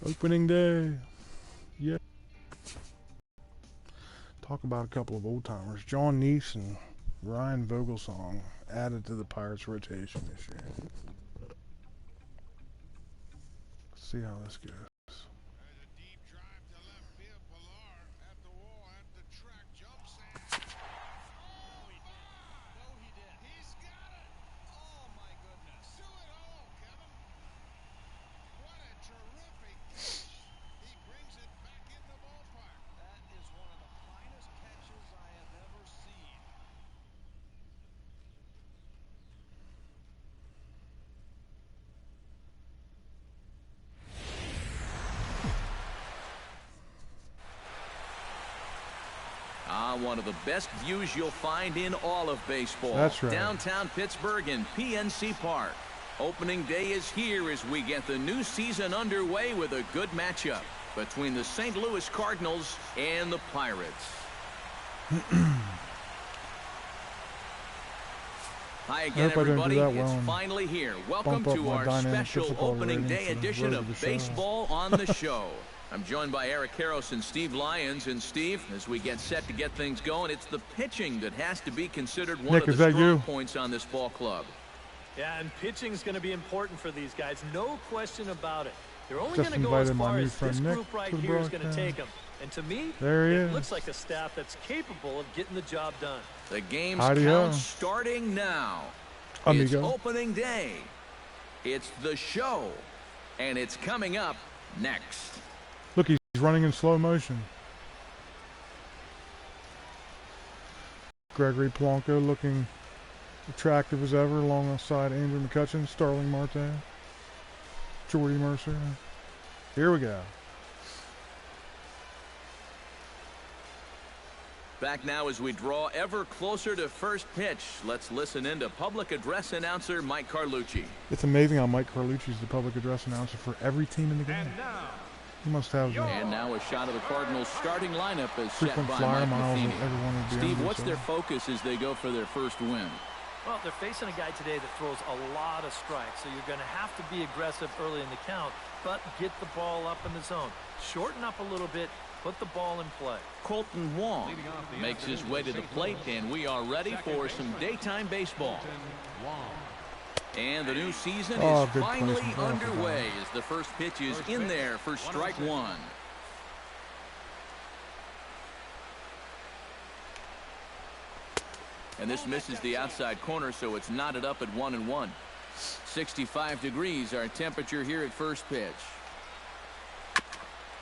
Opening day. Yeah. Talk about a couple of old timers. John Neese and Ryan Vogelsong added to the Pirates rotation this year. Let's see how this goes. One of the best views you'll find in all of baseball. That's right. Downtown Pittsburgh in PNC Park. Opening day is here as we get the new season underway with a good matchup between the St. Louis Cardinals and the Pirates. Hi again, everybody. It's finally here. Welcome to our special opening day edition of Baseball on the Show. I'm joined by Eric Karros and Steve Lyons. And Steve, as we get set to get things going, it's the pitching that has to be considered one of the strong points on this ball club. Yeah, and pitching is going to be important for these guys. No question about it. They're only going to go as far as this group right here is going to take them. And to me, it looks like a staff that's capable of getting the job done. The game's count starting now. It's opening day. It's the show. And it's coming up next. Look, he's running in slow motion. Gregory Polanco looking attractive as ever alongside Andrew McCutchen, Starling Marte, Jordy Mercer. Here we go. Back now as we draw ever closer to first pitch. Let's listen in to public address announcer Mike Carlucci. It's amazing how Mike Carlucci is the public address announcer for every team in the game. He must have. And now a shot of the Cardinals starting lineup is set by Mike Matheny. Steve, what's their focus as they go for their first win? Well, they're facing a guy today that throws a lot of strikes, so you're going to have to be aggressive early in the count, but get the ball up in the zone. Shorten up a little bit, put the ball in play. Colton Wong makes his way to the plate, and we are ready for some daytime baseball. And the new season is finally underway as the first pitch is in there for strike one. And this misses the outside corner, so it's knotted up at 1-1. 65 degrees our temperature here at first pitch.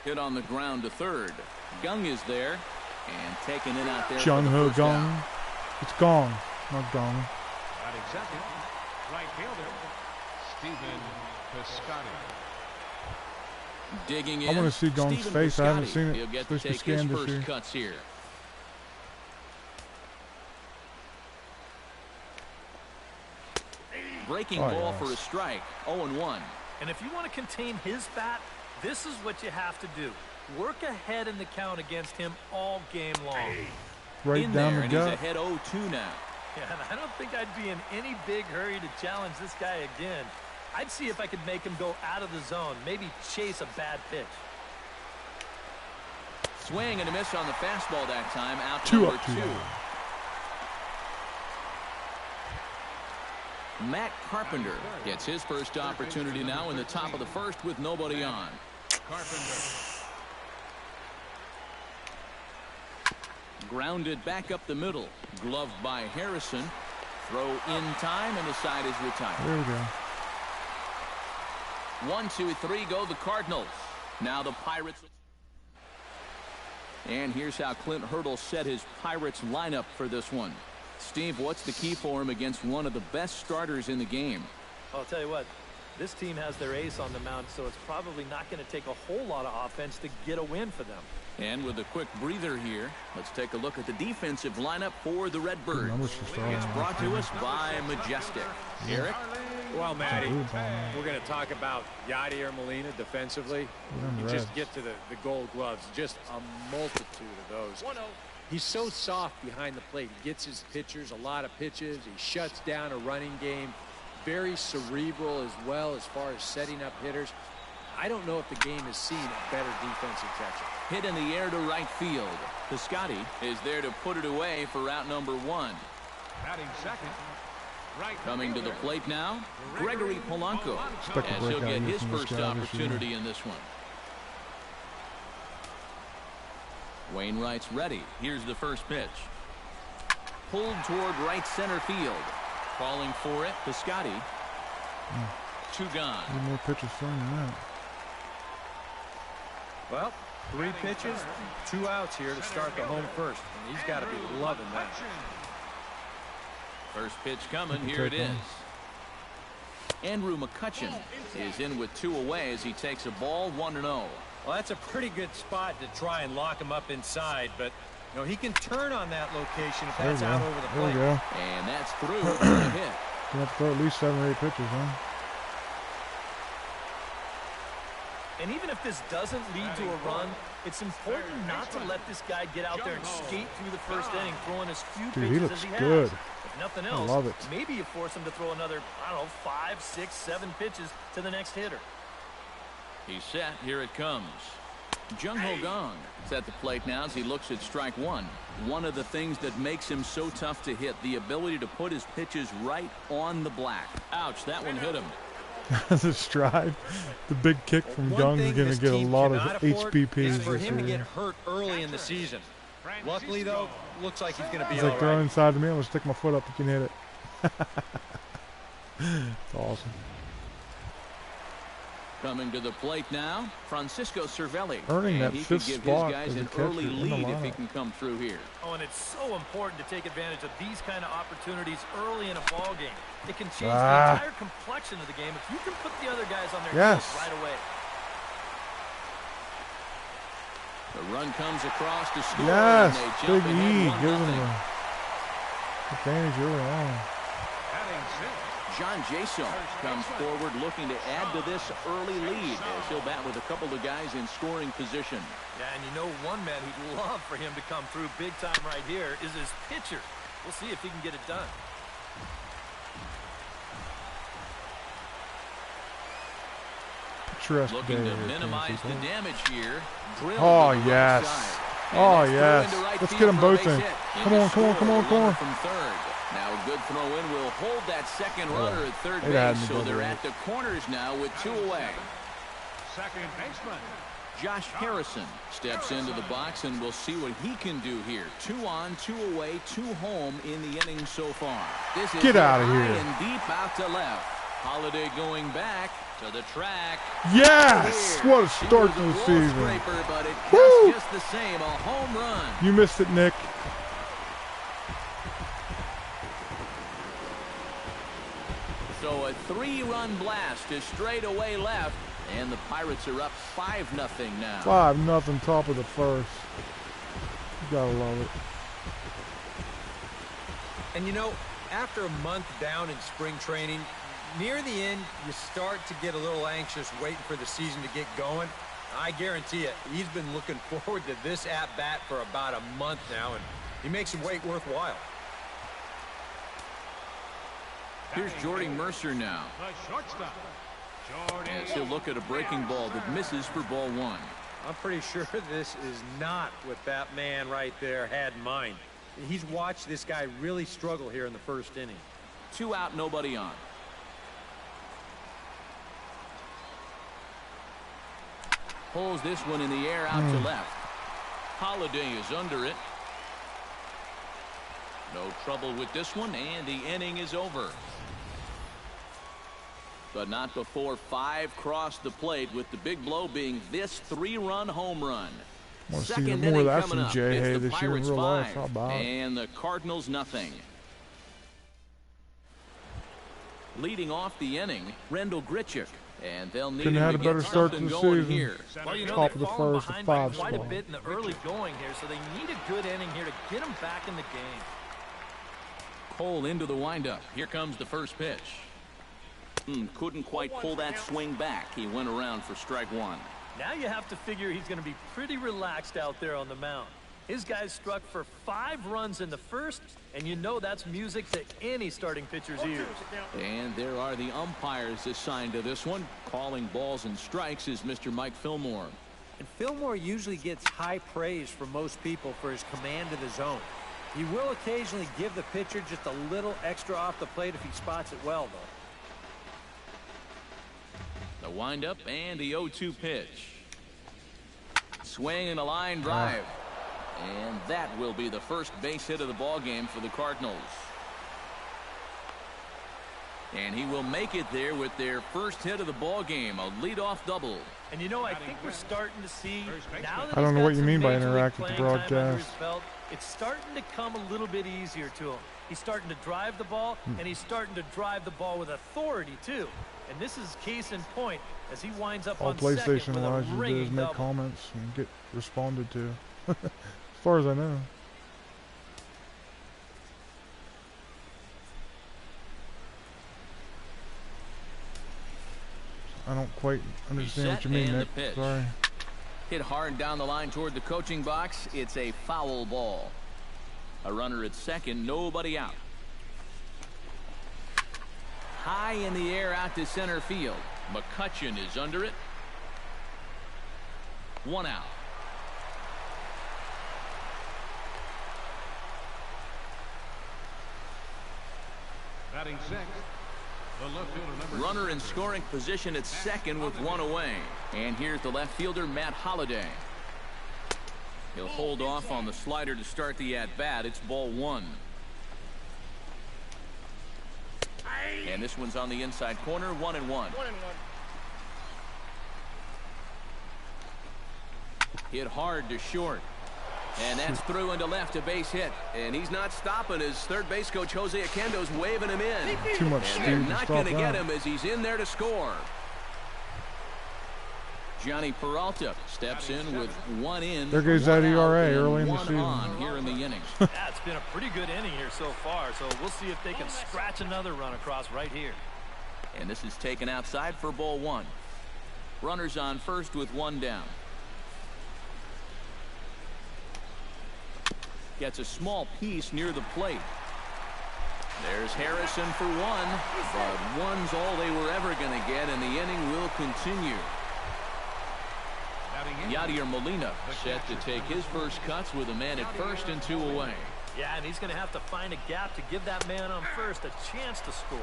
Hit on the ground to third. Gung is there and taken in out there. Jung Ho Gung. It's Gong, not Gong. Not exactly. Right fielder, Stephen Piscotty. Digging in. I want to see Gong's face. I haven't seen it. He'll get to take his first cuts here. Breaking ball for a strike. 0-1. And if you want to contain his bat, this is what you have to do. Work ahead in the count against him all game long. Right in down there, the and gut. He's ahead 0-2 now. Yeah, and I don't think I'd be in any big hurry to challenge this guy again. I'd see if I could make him go out of the zone, maybe chase a bad pitch. Swing and a miss on the fastball that time. Out to 2 number up 2. Matt Carpenter gets his first opportunity now in the top of the first with nobody on. Carpenter. Grounded back up the middle. Gloved by Harrison. Throw in time, and the side is retired. There we go. 1, 2, 3 go the Cardinals. Now the Pirates. And here's how Clint Hurdle set his Pirates lineup for this one. Steve, what's the key for him against one of the best starters in the game? I'll tell you what, this team has their ace on the mound, so it's probably not going to take a whole lot of offense to get a win for them. And with a quick breather here, let's take a look at the defensive lineup for the Redbirds. It's brought to us by Majestic. Eric? Well, Matty, we're going to talk about Yadier Molina defensively. You just get to the gold gloves, just a multitude of those. He's so soft behind the plate. He gets his pitchers a lot of pitches. He shuts down a running game. Very cerebral as well as far as setting up hitters. I don't know if the game has seen a better defensive catcher. Hit in the air to right field. Piscotty is there to put it away for out number 1. Batting second. Right Coming to the plate now, Gregory Polanco, as he'll get his first opportunity in this one. Wainwright's ready. Here's the first pitch. Pulled toward right center field. Calling for it, Piscotty. 2 gone. Need more pitches than that. Well, 3 pitches, 2 outs here to start the home first. And he's got to be loving that. First pitch coming. Here it is. Andrew McCutchen is in with 2 away as he takes a ball 1-0. Well, that's a pretty good spot to try and lock him up inside, but you know, he can turn on that location if that's out over the plate. There we go. And that's through for a hit. You have to throw at least 7 or 8 pitches, huh? And even if this doesn't lead to a run, it's important not to let this guy get out there and skate through the first inning, throwing as few pitches as he has. Good. If nothing else, I love it. Maybe you force him to throw another, I don't know, 5, 6, 7 pitches to the next hitter. He's set. Here it comes. Jung Ho Gong is at the plate now as he looks at strike 1. One of the things that makes him so tough to hit, the ability to put his pitches right on the black. Ouch, that one hit him. The stride, the big kick from Gong is going to get a lot of HBPs. For him to get hurt early in the season. Luckily, though, looks like he's going to be he's all like, right. throw inside to me. I'm going to stick my foot up. You can hit it. It's awesome. Coming to the plate now, Francisco Cervelli. Earning that he 5th could give spot his guys as a an catcher early in the lead if he lineup. can come through here. Oh, and it's so important to take advantage of these kind of opportunities early in a ball game. It can change the entire complexion of the game if you can put the other guys on their heels right away. The run comes across to score. Yes, and they Big jump E ahead gives him 1-0. the advantage early on. Batting sixth. John Jason comes forward looking to add to this early lead as he'll bat with a couple of guys in scoring position. Yeah, and you know one man who'd love for him to come through big time right here is his pitcher. We'll see if he can get it done. Looking to minimize the damage here. Oh, yes. Oh, yes. Let's get them both in. Come on, come on, come on, come on. From third. Now a good throw in will hold that second runner at third base, so they're at the corners now with 2 away. Second baseman. Josh Harrison steps into the box, and we'll see what he can do here. 2 on, 2 away, 2 home in the inning so far. This is Get out of high here. and deep out to left. Holiday going back to the track. Yes! What a start to the season. Scraper, but it counts just the same, a home run. You missed it, Nick. So a 3-run blast is straight away left, and the Pirates are up 5-0 now. 5-0, top of the first. You gotta love it. And you know, after a month down in spring training, near the end, you start to get a little anxious waiting for the season to get going. I guarantee you, he's been looking forward to this at-bat for about a month now, and he makes the wait worthwhile. Here's Jordy Mercer now. The shortstop. Jordy. As he'll look at a breaking ball that misses for ball 1. I'm pretty sure this is not what that man right there had in mind. He's watched this guy really struggle here in the first inning. 2 out, nobody on. Pulls this one in the air out to left. Holiday is under it. No trouble with this one, and the inning is over. But not before 5 crossed the plate, with the big blow being this 3-run home run. Second inning coming up. It's the Pirates 5 and the Cardinals nothing. Leading off the inning, Rendell Grichuk. And they'll need him to get something going here. Well, you know, they've fallen behind by quite a bit in the early going here, so they need a good inning here to get them back in the game. Cole into the windup. Here comes the first pitch. Couldn't quite pull that swing back. He went around for strike 1. Now you have to figure he's going to be pretty relaxed out there on the mound. His guys struck for 5 runs in the first, and you know that's music to any starting pitcher's ears. And there are the umpires assigned to this one. Calling balls and strikes is Mr. Mike Fillmore. And Fillmore usually gets high praise from most people for his command of the zone. He will occasionally give the pitcher just a little extra off the plate if he spots it well, though. The windup and the 0-2 pitch. Swing and a line drive. And that will be the first base hit of the ball game for the Cardinals. And he will make it there with their first hit of the ball game, a leadoff double. And you know, I think we're starting to see now that I don't know what you mean by interact with the broadcast. It's starting to come a little bit easier to him. He's starting to drive the ball, and he's starting to drive the ball with authority too. And this is case in point as he winds up all on PlayStation second with a allows you to do is ringing make double. comments and get responded to. As far as I know. I don't quite understand what you mean, Nick. Sorry. Hit hard down the line toward the coaching box. It's a foul ball. A runner at second, nobody out. High in the air out to center field. McCutchen is under it. 1 out. Batting sixth, the left fielder, number Runner in scoring position at second with 1 away. And here's the left fielder, Matt Holliday. He'll hold off on the slider to start the at-bat. It's ball 1. And this one's on the inside corner, 1-1. Hit hard to short. And that's through into left, a base hit. And he's not stopping as third base coach Jose Oquendo's waving him in. Too much speed. And they're not going to get him as he's in there to score. Johnny Peralta steps in with 1 in. There goes that ERA early in the season. On here in the innings. Yeah, it's been a pretty good inning here so far, so we'll see if they can scratch another run across right here. And this is taken outside for ball 1. Runners on first with 1 down. Gets a small piece near the plate. There's Harrison for 1, but 1's all they were ever going to get, and the inning will continue. Yadier Molina set to take his first cuts with a man at first and 2 away. Yeah, and he's going to have to find a gap to give that man on first a chance to score.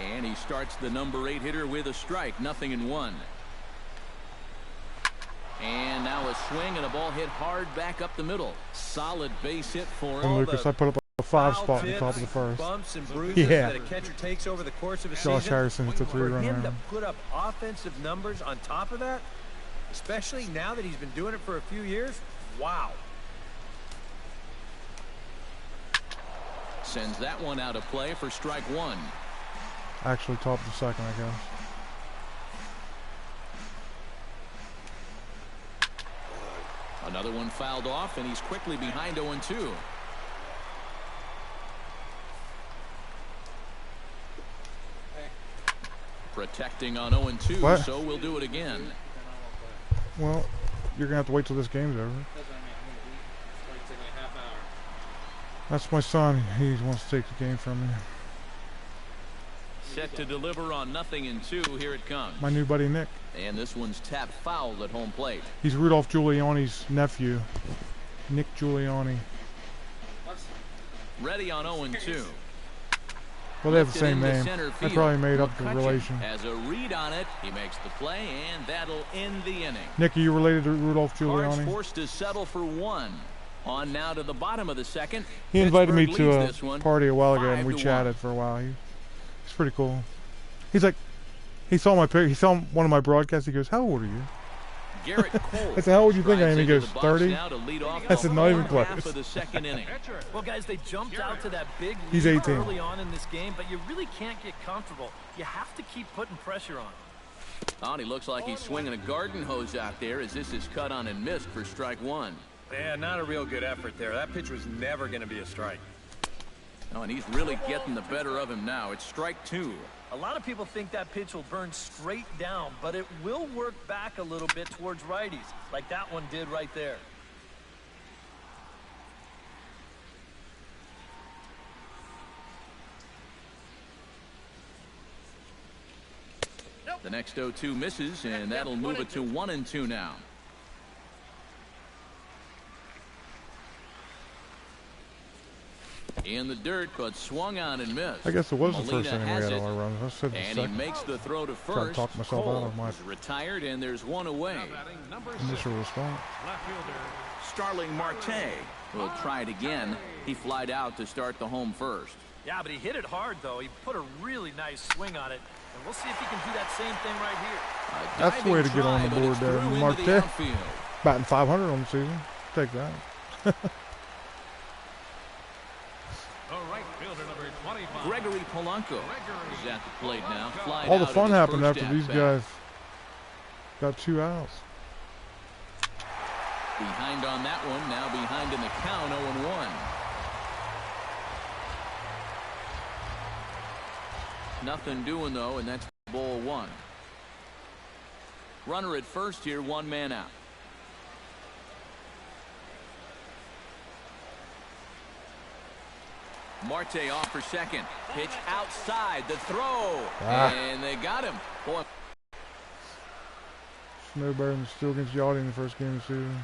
And he starts the number 8 hitter with a strike, 0-1. And now a swing and a ball hit hard back up the middle. Solid base hit for him. Lucas, I put up a 5 spot in the top of the first. Bumps and bruises that a catcher takes over the course of a season. Josh Harrison hits a 3-run For him to round. put up offensive numbers on top of that, especially now that he's been doing it for a few years, wow. Sends that one out of play for strike 1. Actually, top of the second, I guess. Another one fouled off, and he's quickly behind 0-2. Protecting on 0-2, what? So we'll do it again. Well, you're going to have to wait till this game's over. That's my son. He wants to take the game from me. Set to deliver on 0-2. Here it comes. My new buddy Nick. And this one's tapped foul at home plate. He's Rudolph Giuliani's nephew. Nick Giuliani. Ready on 0-2. Well, they have the same name. I probably made up the relation. As a read on it, he makes the play, and that'll end the inning. Nick, are you related to Rudolph Cards Giuliani? forced to settle for 1. On now to the bottom of the second. He invited me to a one, party a while ago, and we 5-1. chatted for a while. He's pretty cool. He's like, he saw my picture. He saw one of my broadcasts. He goes, "How old are you?" Garrett Cole I said, "How old do you think I am?" He goes, strides 30. into the box now to lead off I said, the "Not even half close." of the second inning. Well, guys, they jumped out to that big He's lead 18. early on in this game, but you really can't get comfortable. You have to keep putting pressure on. Oh, and he looks like he's swinging a garden hose out there as this is cut on and missed for strike 1. Yeah, not a real good effort there. That pitch was never going to be a strike. Oh, and he's really getting the better of him now. It's strike 2. A lot of people think that pitch will burn straight down, but it will work back a little bit towards righties, like that one did right there. The next 0-2 misses, and that'll move it to 1-2 now. In the dirt, but swung on and missed. I guess it was the first inning we had all our runs. I said the and second. He makes the throw to first. Try to talk myself out of my retired, and there's one away. Initial response. Starling Marte will try it again. He flied out to start the home first. Yeah, but he hit it hard, though. He put a really nice swing on it. And we'll see if he can do that same thing right here. That's the way to get on the board there, Marte. Batting 500 on the season. Take that. Gregory Polanco is at the plate now. All the fun happened after these guys got 2 outs. Behind on that one, now behind in the count, 0-1. Nothing doing though, and that's ball 1. Runner at first here, 1 man out. Marte off for second. Pitch outside, the throw, and they got him. Boy. Snowbird still against Yachty in the first game of the season.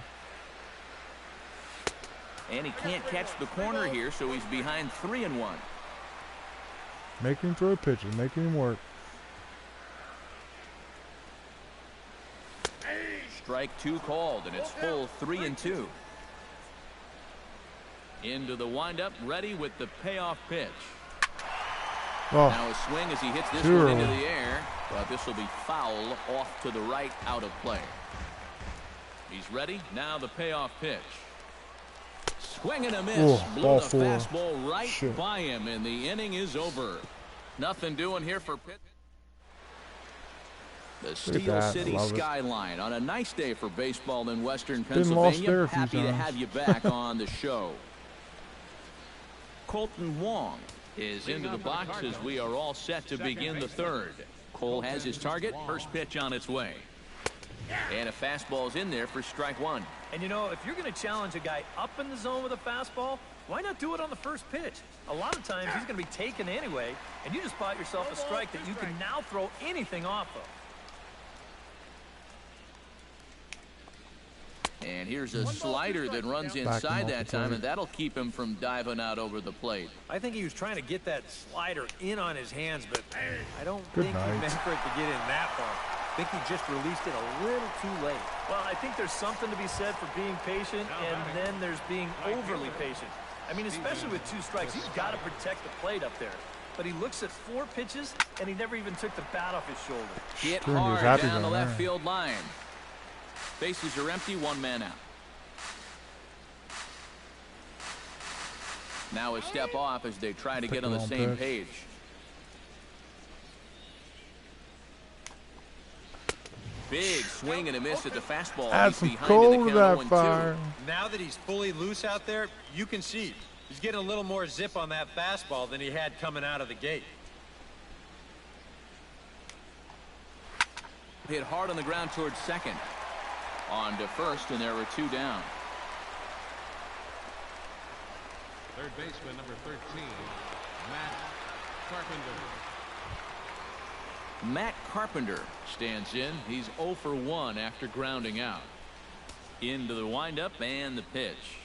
And he can't catch the corner here, so he's behind 3-1. Make him throw pitches, make him work. Strike 2 called, and it's full 3-2. Into the windup, ready with the payoff pitch. Oh. Now a swing as he hits this one into the air, but this will be foul off to the right, out of play. He's ready. Now the payoff pitch. Swing and a miss. Blew the fastball right by him, and the inning is over. Nothing doing here for Pitt. The Steel City skyline on a nice day for baseball in Western Pennsylvania. Happy to have you back on the show. Colton Wong is into the box as we are all set to begin the third. Cole has his target. First pitch on its way. And a fastball's in there for strike 1. And you know, if you're going to challenge a guy up in the zone with a fastball, why not do it on the first pitch? A lot of times he's going to be taken anyway, and you just bought yourself a strike that you can now throw anything off of. And here's a slider that runs inside that time, and that'll keep him from diving out over the plate. I think he was trying to get that slider in on his hands, but I don't think he meant for it to get in that far. I think he just released it a little too late. Well, I think there's something to be said for being patient, and then there's being overly patient. I mean, especially with 2 strikes, you've got to protect the plate up there. But he looks at 4 pitches, and he never even took the bat off his shoulder. Hit hard down the left field line. Bases are empty, 1 man out. Now a step off as they try to get on the same page. Big swing and a miss at the fastball. Add some cold to that fire. Now that he's fully loose out there, you can see he's getting a little more zip on that fastball than he had coming out of the gate. Hit hard on the ground towards second. On to first, and there were 2 down. Third baseman, number 13, Matt Carpenter. Matt Carpenter stands in. He's 0 for 1 after grounding out. Into the windup and the pitch.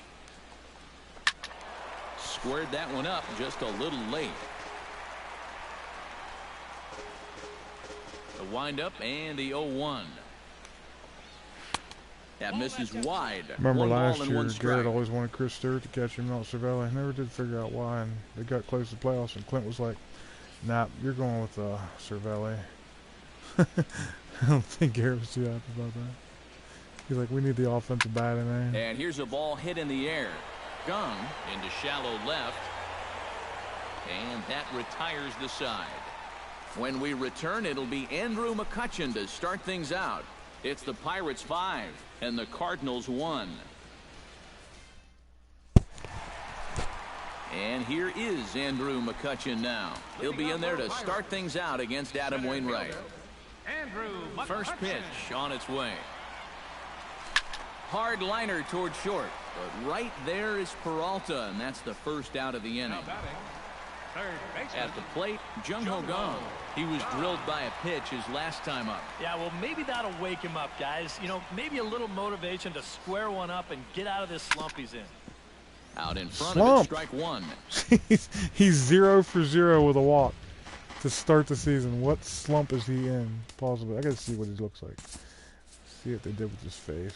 Squared that one up just a little late. The windup and the 0-1. That misses wide. Remember last year, Garrett always wanted Chris Stewart to catch him, not Cervelli. I never did figure out why, and they got close to the playoffs, and Clint was like, nah, you're going with Cervelli. I don't think Garrett was too happy about that. He's like, we need the offensive bat in there. And here's a ball hit in the air. Gung into shallow left. And that retires the side. When we return, it'll be Andrew McCutchen to start things out. It's the Pirates 5 and the Cardinals 1. And here is Andrew McCutchen now. He'll be in there to start things out against Adam Wainwright. First pitch on its way. Hard liner toward short, but right there is Peralta, and that's the first out of the inning. At the plate, Jung-Ho Gong. He was drilled by a pitch his last time up. Yeah, well, maybe that'll wake him up, guys. You know, maybe a little motivation to square one up and get out of this slump he's in. Out in front of it, strike one. He's 0 for 0 with a walk to start the season. What slump is he in? Possibly. I gotta see what he looks like. See what they did with his face.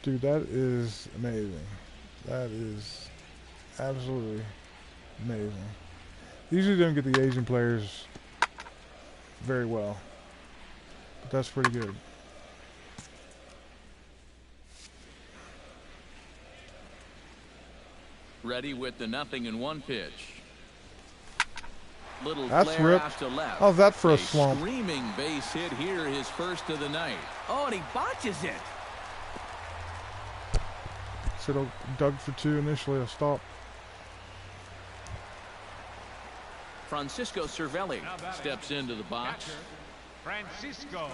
Dude, that is amazing. That is absolutely amazing. Usually don't get the Asian players very well, but that's pretty good. Ready with the 0-1 pitch. Little that's flare ripped. out to left. How's that for a slump? Screaming base hit here, his first of the night. Oh, and he botches it. Should have dug for 2 initially. A stop. Francisco Cervelli steps into the box. Francisco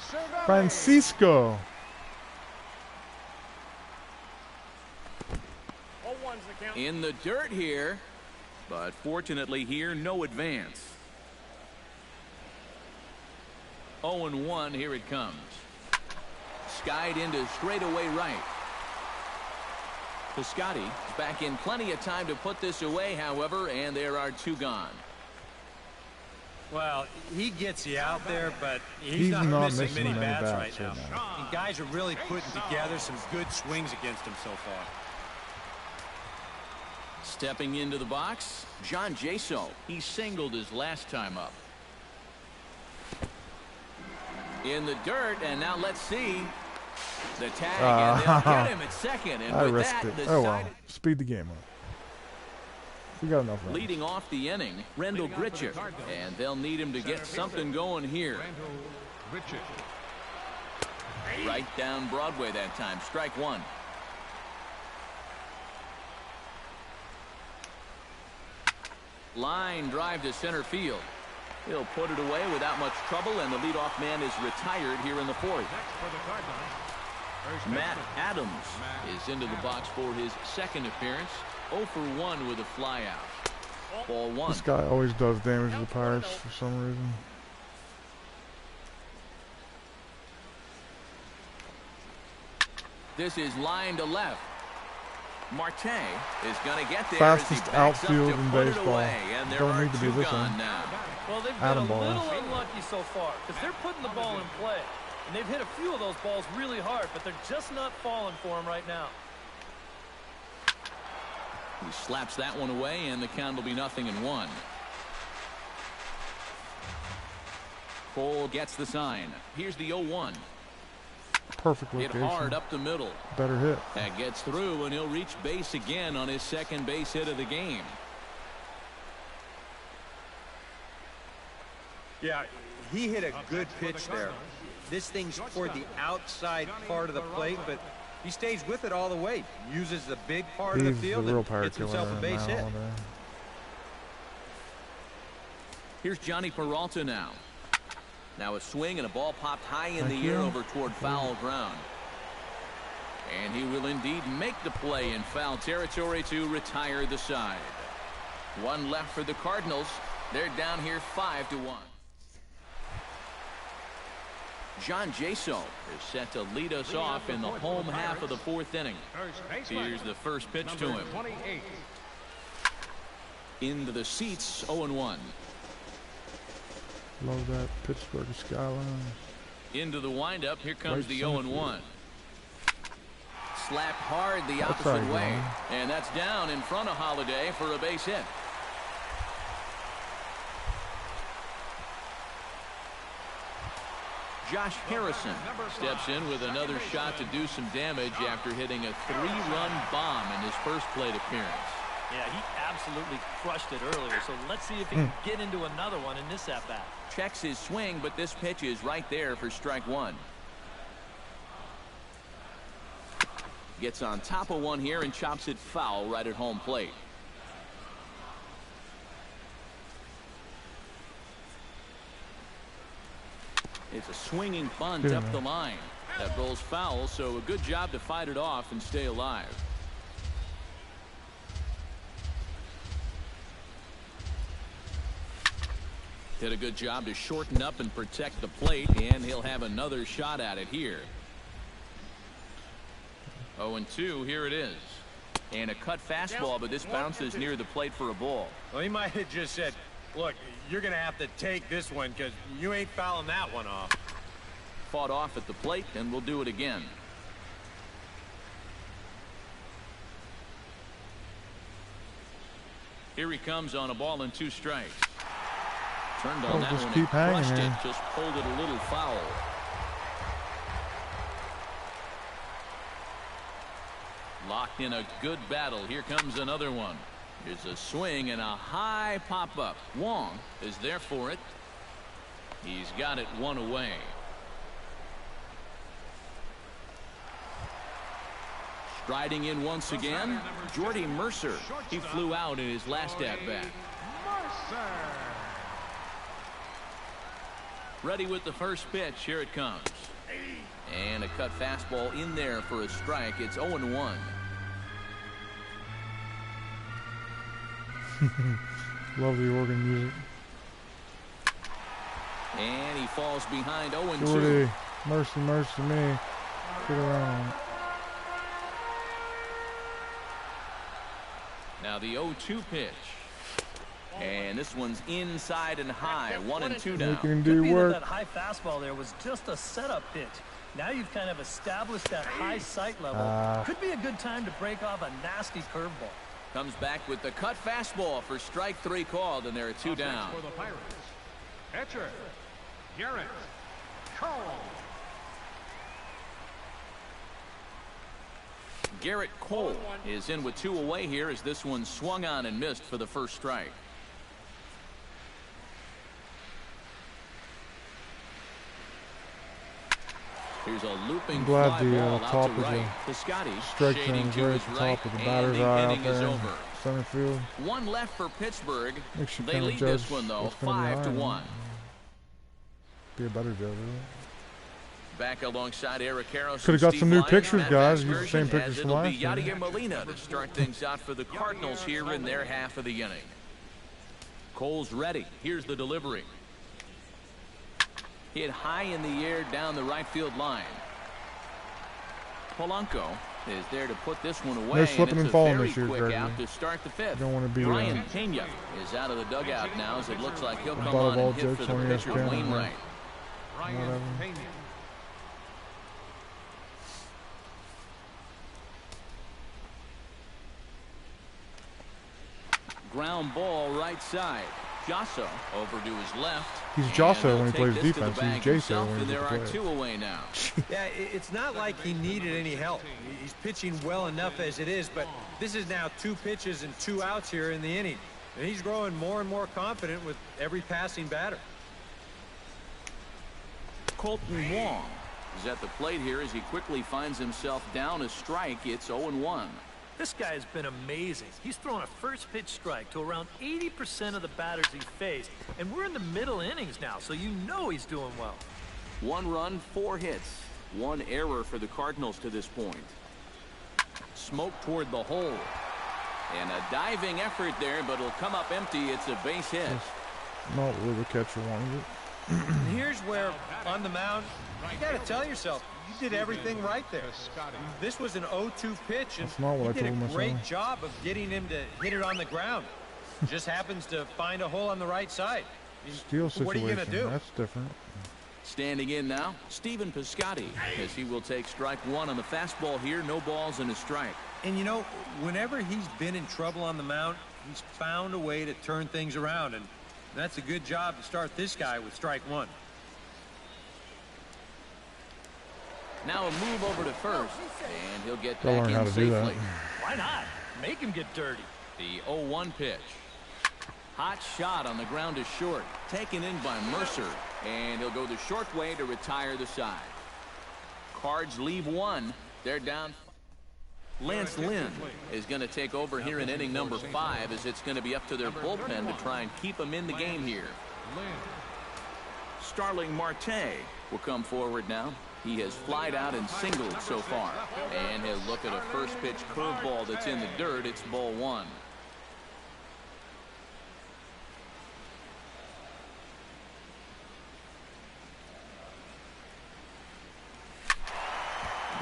Cervelli. Francisco. In the dirt here, but fortunately here, no advance. 0-1, here it comes. Skied into straightaway right. Piscotty is back in plenty of time to put this away, however, and there are 2 gone. Well, he gets you out there, but he's not missing many bats right now. And guys are really putting together some good swings against him so far. Stepping into the box, John Jaso. He singled his last time up. In the dirt, and now let's see the tag, and they'll get him at second. And I with risked that, it. Oh well, speed the game up. We got enough runs. Leading off the inning, Rendell Gritchick, and they'll need him to get something going here. Right down Broadway that time. Strike one. Line drive to center field. He'll put it away without much trouble, and the leadoff man is retired here in the 4th. Matt Adams is into the box for his second appearance. 0 for 1 with a flyout. Ball 1. This guy always does damage to the Pirates for some reason. This is line to left. Marte is going to get there. Fastest outfield in baseball. And don't need to be this one. Well, they've been a little unlucky so far because they're putting the ball in play. And they've hit a few of those balls really hard, but they're just not falling for him right now. He slaps that one away, and the count will be 0-1. Cole gets the sign. Here's the 0-1. Perfect location. Hit hard up the middle. Better hit. That gets through, and he'll reach base again on his second base hit of the game. Yeah, he hit a good pitch there. This thing's toward the outside part of the plate, but he stays with it all the way. Uses the big part of the field and gets himself a base hit. Here's Johnny Peralta now. Now a swing and a ball popped high in the air over toward foul ground. And he will indeed make the play in foul territory to retire the side. One left for the Cardinals. They're down here 5-1. John Jaso is set to lead us off in the home half of the 4th inning. Here's the first pitch to him. Into the seats, 0-1. Love that Pittsburgh skyline. Into the windup, here comes the 0-1. Slapped hard the opposite way. And that's down in front of Holiday for a base hit. Josh Harrison steps in with another shot to do some damage after hitting a 3-run bomb in his first plate appearance. Yeah, he absolutely crushed it earlier, so let's see if he can get into another one in this at-bat. Checks his swing, but this pitch is right there for strike one. Gets on top of one here and chops it foul right at home plate. It's a swinging bunt up the line. That rolls foul, so a good job to fight it off and stay alive. Did a good job to shorten up and protect the plate, and he'll have another shot at it here. 0-2, here it is. And a cut fastball, but this bounces near the plate for a ball. Well, he might have just said, look, you're going to have to take this one because you ain't fouling that one off. Fought off at the plate, and we'll do it again. Here he comes on a ball and 2 strikes. Turned on that one and crushed it, just pulled it a little foul. Locked in a good battle. Here comes another one. Here's a swing and a high pop-up. Wong is there for it. He's got it 1 away. Striding in once again, Jordy Mercer. He flew out in his last at-bat. Ready with the first pitch. Here it comes. And a cut fastball in there for a strike. It's 0-1. Love the organ music. And he falls behind 0-2. Jordy, mercy, mercy me. Get around. Now the 0-2 pitch. And this one's inside and high. 1-2 now. Could be that high fastball there was just a setup pitch. Now you've kind of established that high sight level. Could be a good time to break off a nasty curveball. Comes back with the cut fastball for strike 3 called, and there are 2 down. For the Pirates, pitcher, Garrett Cole. Garrett Cole is in with 2 away here as this one swung on and missed for the first strike. Here's a looping fly ball out to right. Piscotty strike zone right at the top of the batter's eye out there. Center field. 1 left for Pittsburgh. They lead this one though, 5-1. Be a better judge. Back alongside Eric Harris. Could have got some new pictures, guys. Use the same pictures from last year. Yadier Molina to start things out for the Cardinals here in their half of the inning. Cole's ready. Here's the delivery. Hit high in the air down the right field line. Polanco is there to put this one away. No slipping and falling this year, Greg. Out to start the 5th. Don't want to be Ryan Pena is out of the dugout now as it looks like he'll come on and hit for the pitcher Wainwright. Ryan Pena. Ground ball right side. Josso over to his left. He's Josso when he plays defense. He's Jaso when he there are plays. 2 away now. Yeah, it's not like he needed any help. He's pitching well enough as it is, but this is now 2 pitches and 2 outs here in the inning. And he's growing more and more confident with every passing batter. Colton Wong is at the plate here as he quickly finds himself down a strike. It's 0-1. This guy has been amazing. He's thrown a first pitch strike to around 80% of the batters he faced. And we're in the middle innings now, so you know he's doing well. 1 run, 4 hits. 1 error for the Cardinals to this point. Smoke toward the hole. And a diving effort there, but it'll come up empty. It's a base hit. Not what the catcher wanted it. Here's where, on the mound, you got to tell yourself, you did everything right there. This was an 0-2 pitch, and you did a great job of getting him to hit it on the ground. Just happens to find a hole on the right side. Steal situation. What are you going to do? That's different. Standing in now, Stephen Piscotty, as he will take strike 1 on the fastball here. No balls and a strike. And you know, whenever he's been in trouble on the mound, he's found a way to turn things around, and that's a good job to start this guy with strike 1. Now a move over to first, and he'll get back in safely. Why not? Make him get dirty. The 0-1 pitch. Hot shot on the ground is short. Taken in by Mercer, and he'll go the short way to retire the side. Cards leave 1. They're down. Lance Lynn is going to take over here in inning number 5 as it's going to be up to their bullpen to try and keep him in the game here. Starling Marte will come forward now. He has flied out and singled so far. And he'll look at a first pitch curveball that's in the dirt. It's ball 1.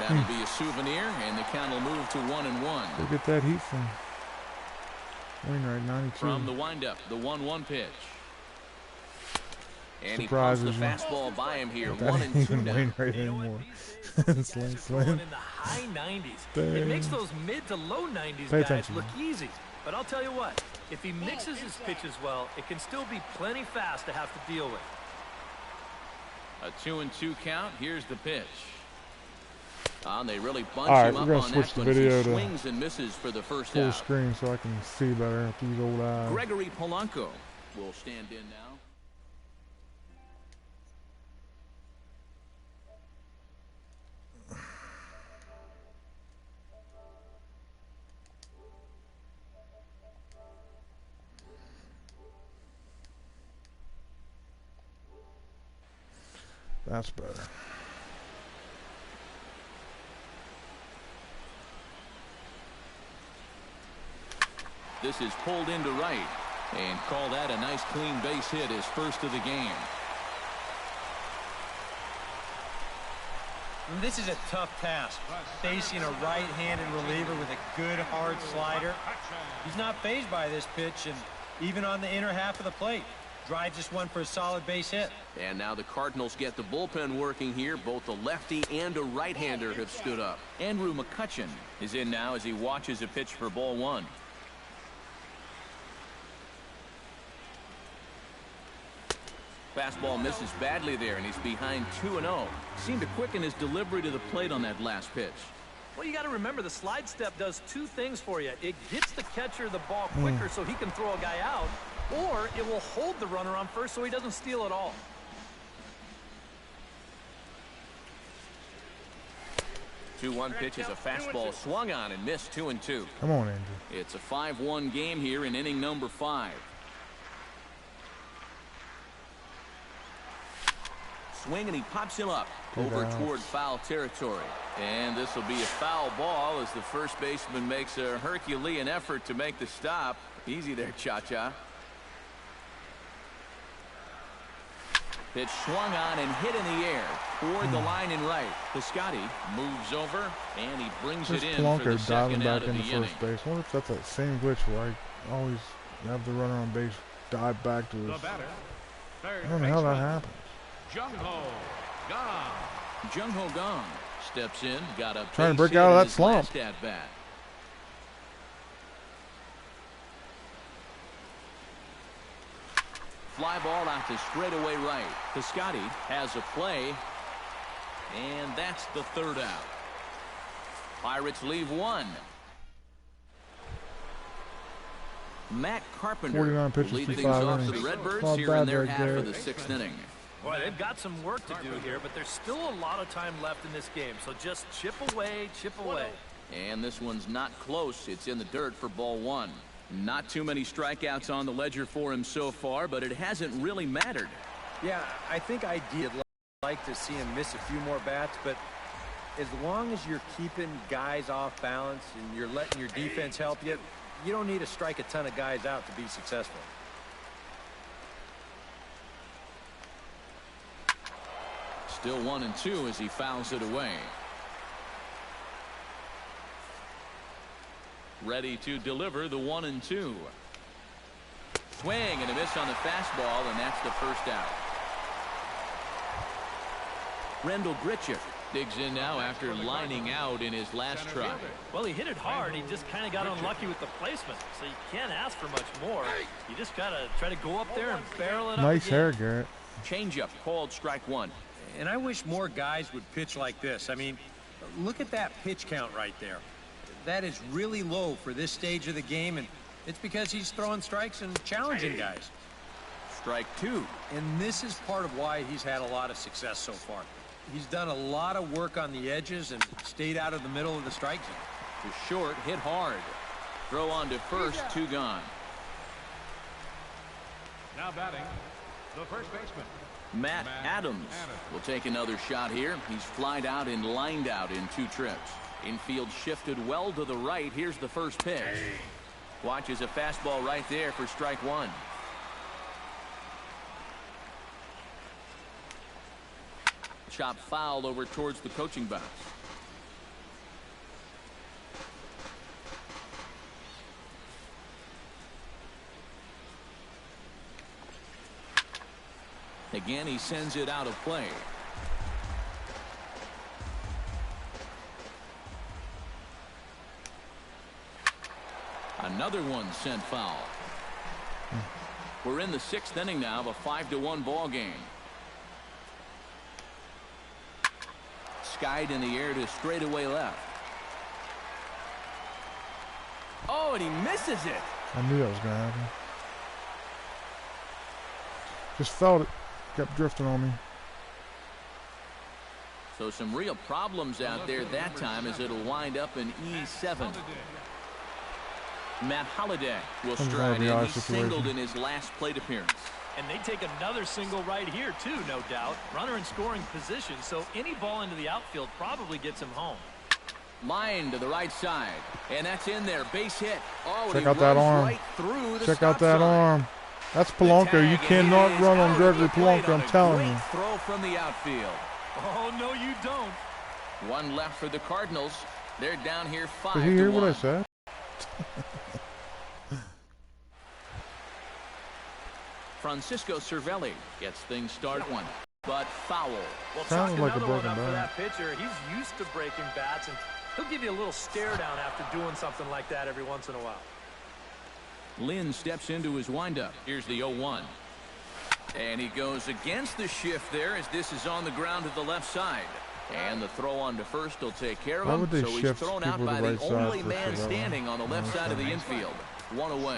That'll be a souvenir, and the count will move to 1-1. Go get that heat from Wainwright, 92. From the windup, the 1-1 pitch. And he pumps the fastball by him here. 1-2 now. Wainwright anymore. Sling, sling. In the high 90s. It makes those mid to low 90s guys look easy. But I'll tell you what, if he mixes his pitches well, it can still be plenty fast to have to deal with. A 2-2 count. Here's the pitch. They really bunch All right, him we're up gonna on switch that the video to swings and misses for the first full out. screen so I can see better with these old eyes. Gregory Polanco will stand in now. That's better. This is pulled into right, and call that a nice clean base hit, his first of the game. This is a tough task, facing a right-handed reliever with a good hard slider. He's not fazed by this pitch, and even on the inner half of the plate, drives this one for a solid base hit. And now the Cardinals get the bullpen working here. Both a lefty and a right-hander have stood up. Andrew McCutchen is in now as he watches a pitch for ball one. Fastball misses badly there, and he's behind 2-0. Seemed to quicken his delivery to the plate on that last pitch. Well, you got to remember the slide step does two things for you. It gets the catcher the ball quicker so he can throw a guy out, or it will hold the runner on first so he doesn't steal at all. The 2-1 pitch is a fastball swung on and missed. 2-2. Come on, Andrew. It's a 5-1 game here in inning number 5. Swing, and he pops him up over toward foul territory. And this will be a foul ball as the first baseman makes a Herculean effort to make the stop. Easy there, Cha-Cha. Pitch swung on and hit in the air toward the line in right. Piscotty moves over, and he brings it in for the second out of the inning. First base. I wonder if that's that same glitch where I always have the runner on base dive back to his. I don't know how that happens. Jung-Ho Gong steps in, got a trying to break out of that slump. Fly ball out to straightaway right. Piscotty has a play, and that's the third out. Pirates leave one. Matt Carpenter 49 pitches, lead things 5 off innings. for the Redbirds Not here in their bad half there. of the 6th inning. Boy, they've got some work to do here, but there's still a lot of time left in this game. So just chip away, chip away. And this one's not close. It's in the dirt for ball one. Not too many strikeouts on the ledger for him so far, but it hasn't really mattered. Yeah, I think I'd like to see him miss a few more bats, but as long as you're keeping guys off balance and you're letting your defense help you, you don't need to strike a ton of guys out to be successful. Still 1-2 as he fouls it away. Ready to deliver the 1-2. Swing and a miss on the fastball, and that's the first out. Rendell Grichuk digs in now after lining out in his last try. Well, he hit it hard. He just kind of got unlucky with the placement. So you can't ask for much more. You just got to try to go up there and barrel it up. Nice hair, Garrett. Changeup called strike one. And I wish more guys would pitch like this. I mean, look at that pitch count right there. That is really low for this stage of the game, and it's because he's throwing strikes and challenging guys. Strike two. And this is part of why he's had a lot of success so far. He's done a lot of work on the edges and stayed out of the middle of the strike zone. The short hit hard. Throw on to first, 2 gone. Now batting, the first baseman. Matt Adams will take another shot here. He's flied out and lined out in 2 trips. Infield shifted well to the right. Here's the first pitch. Watches a fastball right there for strike one. Chop foul over towards the coaching box. Again, he sends it out of play. Another one sent foul. We're in the 6th inning now of a 5-1 ball game. Skied in the air to straightaway left. Oh, and he misses it. I knew that was going to happen. Just felt it. Kept drifting on me. So some real problems out there that time as it'll wind up in E7. Matt Holliday will stride in. He singled in his last plate appearance. And they take another single right here, too, no doubt. Runner in scoring position, so any ball into the outfield probably gets him home. Line to the right side. And that's in there. Base hit. Oh, check out that arm. Right through the check out that arm. That's Polanco. You cannot run on Gregory Polanco, I'm telling you. Throw from the outfield. Oh, no, you don't. One left for the Cardinals. They're down here 5-1. Did you hear what I said? Francisco Cervelli gets things started one, but foul. Well, sounded like a broken bat. For that pitcher, he's used to breaking bats, and he'll give you a little stare down after doing something like that every once in a while. Lynn steps into his windup. Here's the 0-1. And he goes against the shift there as this is on the ground to the left side. And the throw on to first will take care of him. So he's thrown out by the only man standing on the left side of the infield. One away.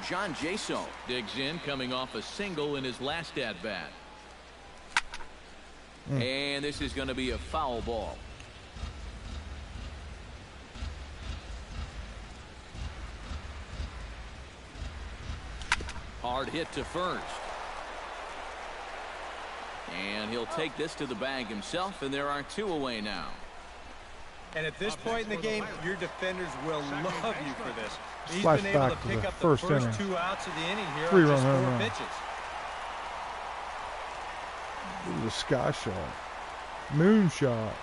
John Jaso digs in, coming off a single in his last at-bat. And this is going to be a foul ball. Hard hit to first. And he'll take this to the bag himself, and there are 2 away now. And at this point in the game, your defenders will love you for this. He's been able to pick up the first 2 outs of the inning here on just 4 pitches. Ooh, the sky shot. Moon shot.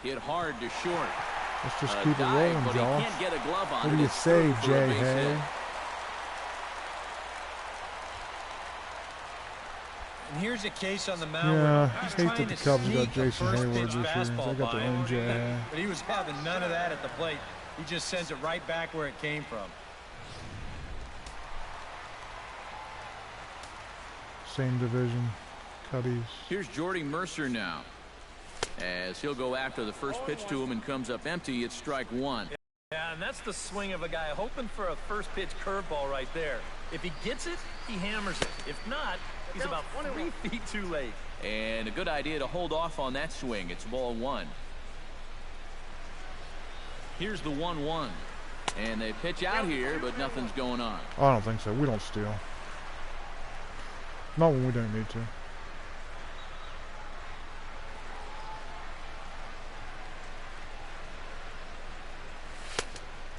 Hit hard to short. Let's just keep it rolling, Josh. What do you say, Jay Hay? And here's a case on the mound. Yeah, I hate that the Cubs got Jason Hayward this year. They got their own Jay Hay. But he was having none of that at the plate. He just sends it right back where it came from. Same division. Cubbies. Here's Jordy Mercer now, as he'll go after the first pitch to him and comes up empty. It's strike 1. Yeah, and that's the swing of a guy hoping for a first pitch curveball right there. If he gets it, he hammers it. If not, he's about 3 feet too late. And a good idea to hold off on that swing. It's ball 1. Here's the 1-1. And they pitch out here, but nothing's going on. Oh, I don't think so. We don't steal. Not when we don't need to.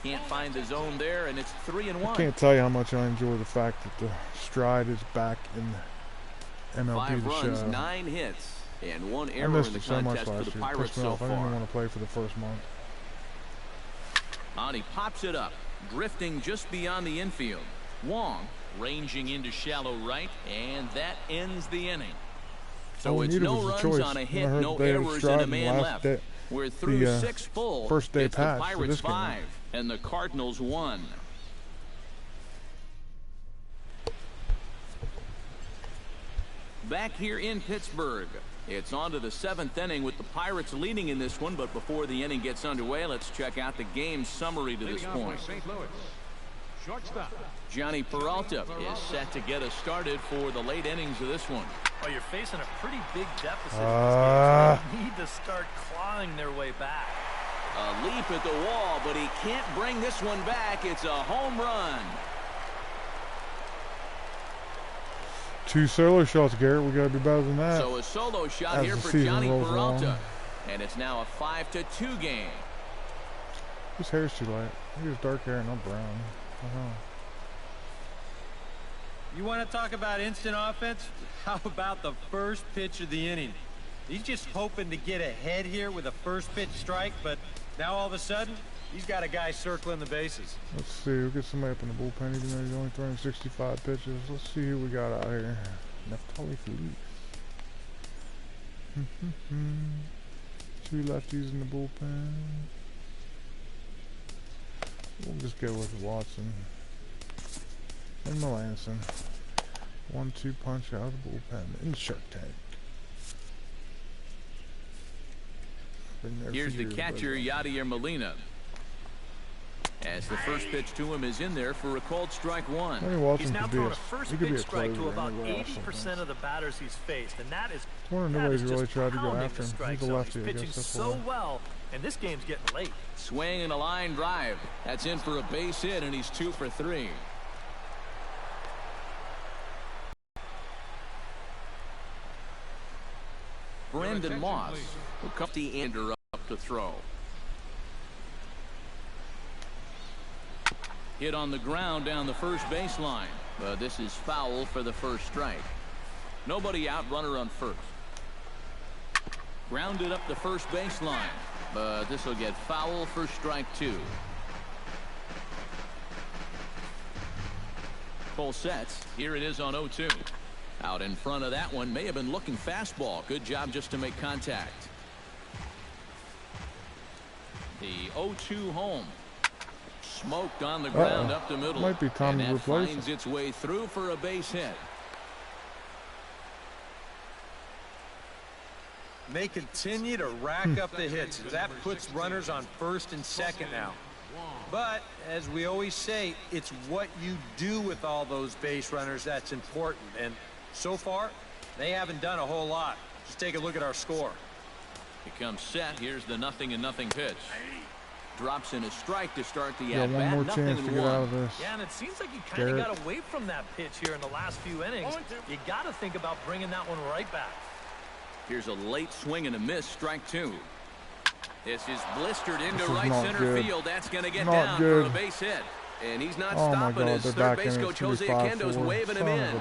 Can't find the zone there, and it's 3-1. I can't tell you how much I enjoy the fact that the Stride is back in MLB. 5 runs, 9 hits, and 1 error in the contest for the Pirates so far. I didn't even want to play for the first month. And he pops it up, drifting just beyond the infield. Wong ranging into shallow right, and that ends the inning. So it's no runs on a hit, no errors, and a man left. We're through 6 full. First day it's pass the Pirates 5 and the Cardinals 1. Back here in Pittsburgh, it's on to the 7th inning with the Pirates leading in this one. But before the inning gets underway, let's check out the game summary to this point. Johnny Peralta is set to get us started for the late innings of this one. Well, you're facing a pretty big deficit in this game, so they need to start clawing their way back. A leap at the wall, but he can't bring this one back. It's a home run. 2 solo shots, Garrett. We got to be better than that. So a solo shot here for Johnny Peralta. And it's now a 5-2 game. His hair's too light. He has dark hair, not brown. You want to talk about instant offense? How about the first pitch of the inning? He's just hoping to get ahead here with a first pitch strike, but now all of a sudden, he's got a guy circling the bases. Let's see, we'll get somebody up in the bullpen, even though he's only throwing 65 pitches. Let's see who we got out here. Neftali Feliz. 2 lefties in the bullpen. We'll just go with Watson and Melanson. 1-2 punch out of the bullpen in Shark Tank. Here's the catcher, Yadier Molina. As the first pitch to him is in there for a called strike 1. He's now thrown a first pitch strike to about 80% of the batters he's faced, and that is nobody's really tried to go after him. He's a lefty, he's pitching so well, and this game's getting late. Swing and a line drive. That's in for a base hit, and he's 2 for 3. Brandon Moss will come the ender up to throw. Hit on the ground down the first baseline, but this is foul for the first strike. Nobody out, runner on first. Grounded up the first baseline, but this will get foul for strike 2. Full sets. Here it is on 0-2. Out in front of that one, may have been looking fastball. Good job just to make contact. The 0-2 home. Smoked on the ground up the middle. Might be time to replace finds its way through for a base hit. They continue to rack up the hits. That puts runners on first and second now. But as we always say, it's what you do with all those base runners that's important. And so far, they haven't done a whole lot. Just take a look at our score. It comes set. Here's the 0-0 pitch. Drops in a strike to start the at-bat. One more chance to get out of this. Yeah, and it seems like he kind of got away from that pitch here in the last few innings. You got to think about bringing that one right back. Here's a late swing and a miss, strike 2. This is blistered into right center field. That's going to get down for a base hit. And he's not stopping as third base coach Jose Akendo's waving him in.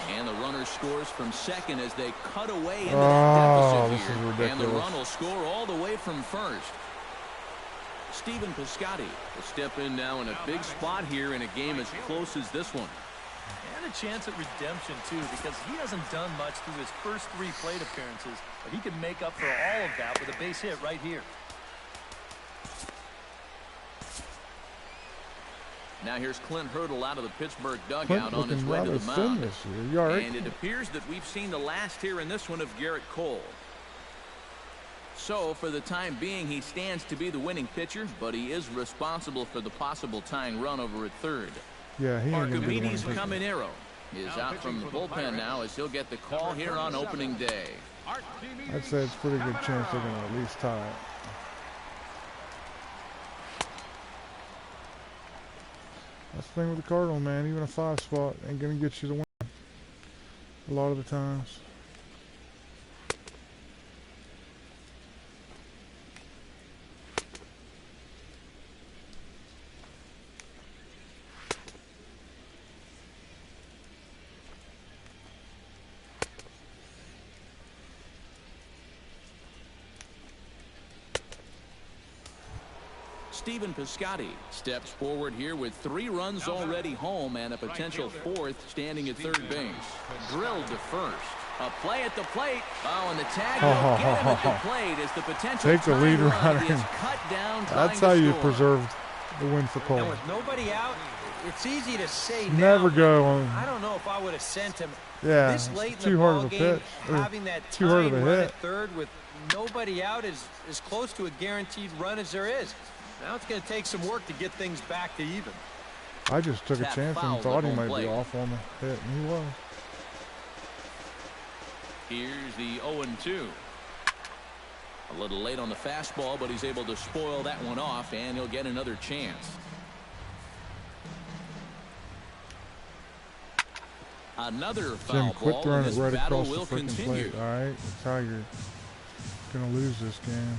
And the runner scores from second as they cut away into that deficit here. And the run will score all the way from first. Stephen Piscotty will step in now in a big spot here in a game as close as this one. And a chance at redemption, too, because he hasn't done much through his first 3 plate appearances, but he can make up for all of that with a base hit right here. Now here's Clint Hurdle out of the Pittsburgh dugout on his way to the mound. And it appears that we've seen the last here in this one of Garrett Cole. So, for the time being, he stands to be the winning pitcher, but he is responsible for the possible tying run over at third. Yeah, he ain't gonna be the Archimedes Caminero is out from the bullpen now as he'll get the call here on opening day. I'd say it's a pretty good chance they're going to at least tie it. That's the thing with the Cardinals, man. Even a 5 spot ain't going to get you the win a lot of the times. Stephen Piscotty steps forward here with 3 runs already home and a potential 4th standing at third base. Drilled to first. A play at the plate. Oh, and the tag will get him at the plate as the potential take the lead runner. Is cut down. That's how you preserve the win for Cole. And with nobody out, it's easy to say never now, go on. I don't know if I would have sent him this late too in the hard ball of a game. pitch. Having that too hard of a hit. At third with nobody out is as close to a guaranteed run as there is. Now it's going to take some work to get things back to even. I just took a chance and thought he might be off on the hit, and he was. Here's the 0-2. A little late on the fastball, but he's able to spoil that one off, and he'll get another chance. Another foul quit ball, throwing and it this right battle across will the freaking continue. plate. All right, that's how you're going to lose this game.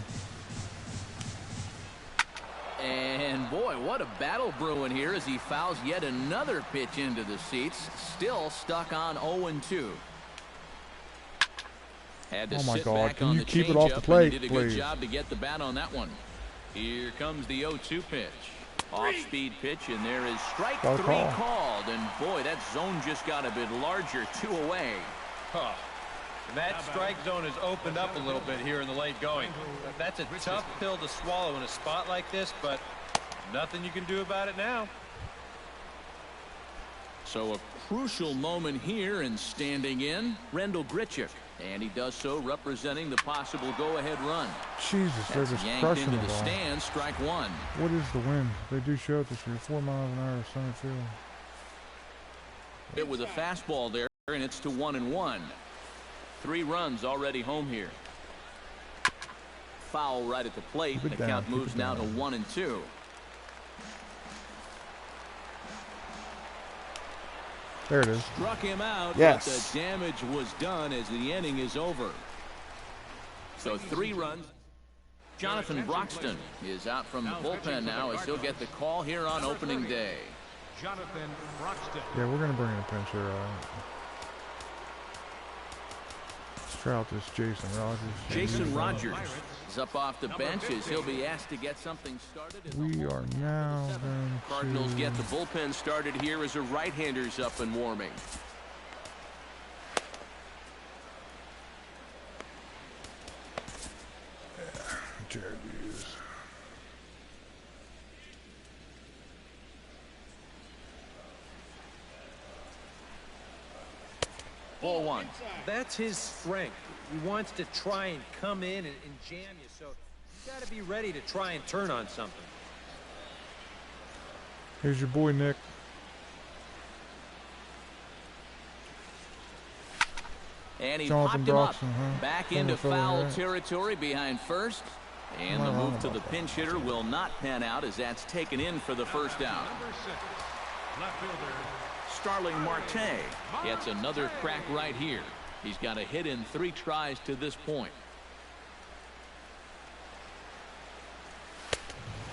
And boy, what a battle brewing here as he fouls yet another pitch into the seats. Still stuck on 0-2. Had to sit back on the keep it off the plate, did a please? good job to get the bat on that one. Here comes the 0-2 pitch. Off-speed pitch, and there is strike three called. And boy, that zone just got a bit larger, 2 away. Huh. That strike zone has opened up a little bit here in the late going. That's a tough pill to swallow in a spot like this, but nothing you can do about it now. So a crucial moment here, and standing in, Rendell Grichuk. And he does so representing the possible go-ahead run. Jesus, they're just crushing into the stands, strike one. What is the wind? They do show it this year, 4 miles an hour, center field. It was a fastball there, and it's to 1-1. 3 runs already home here. Foul right at the plate. The count moves now to 1-2. There it is. Struck him out, yes. But the damage was done as the inning is over. So 3 runs. Jonathan Broxton is out from the bullpen now as he'll get the call here on opening day. Jonathan Broxton. Yeah, we're going to bring in a pinch hitter out. Trout this Jason Rogers. Jason Rogers is up off the bench as he'll be asked to get something started. We are now going to... Cardinals get the bullpen started here as a right-hander's up and warming. Jared Hughes. Ball one. That's his strength. He wants to try and come in and jam you, so you got to be ready to try and turn on something. Here's your boy Nick. And he Jonathan popped him Broxton, up back into foul territory behind first. And the move to the pinch hitter will not pan out as that's taken in for the first out. Number 6, left fielder Starling Marte gets another crack right here. He's got a hit in 3 tries to this point.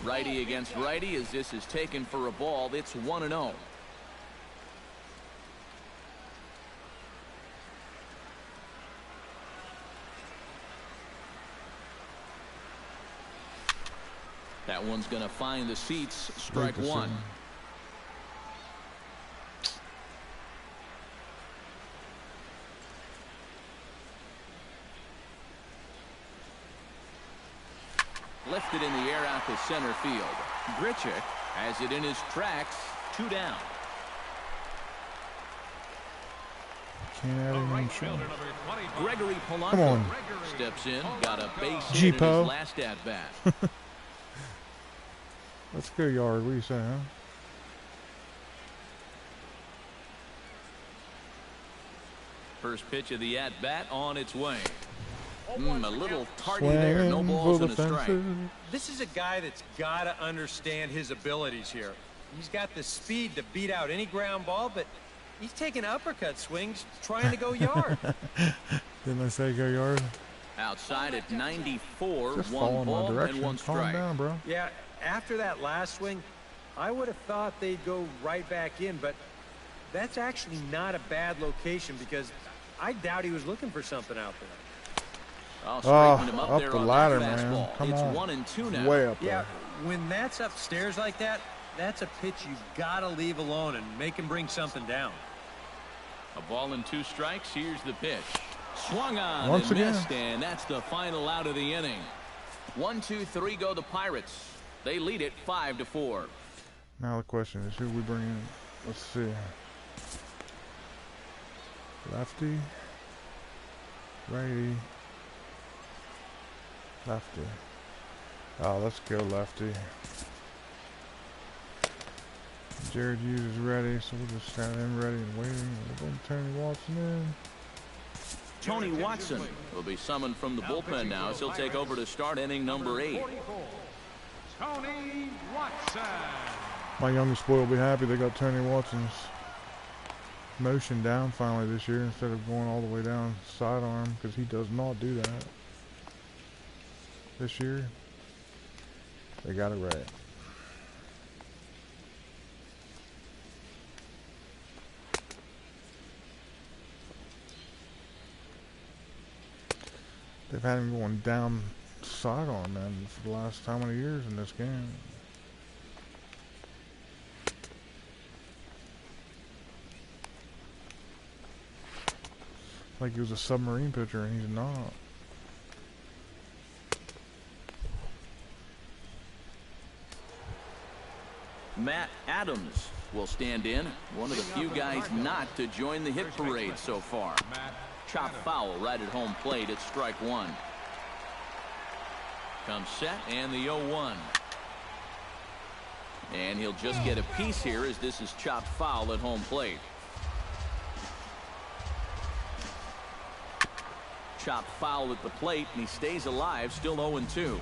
Righty against righty as this is taken for a ball. It's 1-0. That one's going to find the seats. Strike one. Lifted in the air out to center field. Grichuk has it in his tracks. 2 down. Can't add anyone short. Gregory Polanco steps in. Got a base hit in his last at bat. Let's go yard. What do you say, huh? First pitch of the at bat on its way. A little tardy there. No balls and a strike. This is a guy that's got to understand his abilities here. He's got the speed to beat out any ground ball, but he's taking uppercut swings trying to go yard. Didn't I say go yard? Outside at 94, just 1 ball direction. and 1 strike. Calm down, bro. Yeah, after that last swing, I would have thought they'd go right back in, but that's actually not a bad location because I doubt he was looking for something out there. Him up there the on ladder, that man. fastball. Come it's on. 1-2 now. Way up there. Yeah, when that's upstairs like that, that's a pitch you've got to leave alone and make him bring something down. A ball and 2 strikes. Here's the pitch. Swung on Once and again. missed, and that's the final out of the inning. 1, 2, 3 go the Pirates. They lead it 5-4. Now the question is, who we bring in? Let's see. Lefty. Righty. Lefty. Oh, let's go lefty. Jared Hughes is ready, so we'll just have him ready and waiting. We'll bring Tony Watson in. Tony Watson will be summoned from the bullpen now as he'll take over to start inning number 8. Tony Watson. My youngest boy will be happy they got Tony Watson's motion down finally this year instead of going all the way down sidearm, because he does not do that. This year, they got it right. They've had him going down side on them for the last how many years in this game. Like he was a submarine pitcher, and he's not. Matt Adams will stand in, one of the few guys not to join the hit parade so far. Chop foul right at home plate at strike one. Comes set and the 0-1. And he'll just get a piece here as this is chopped foul at home plate. Chopped foul at the plate, and he stays alive, still 0-2.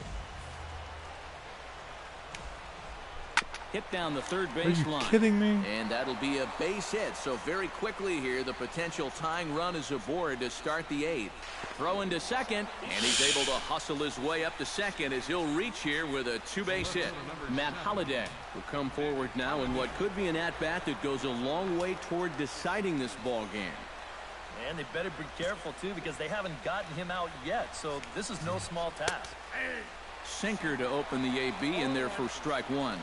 Hit down the third baseline. Are you kidding me? And that'll be a base hit. So very quickly here, the potential tying run is aboard to start the 8th. Throw into second, and he's able to hustle his way up to second as he'll reach here with a 2-base hit. Matt Holliday will come forward now in what could be an at-bat that goes a long way toward deciding this ball game. And they better be careful, too, because they haven't gotten him out yet. So this is no small task. Sinker to open the AB in there for strike one.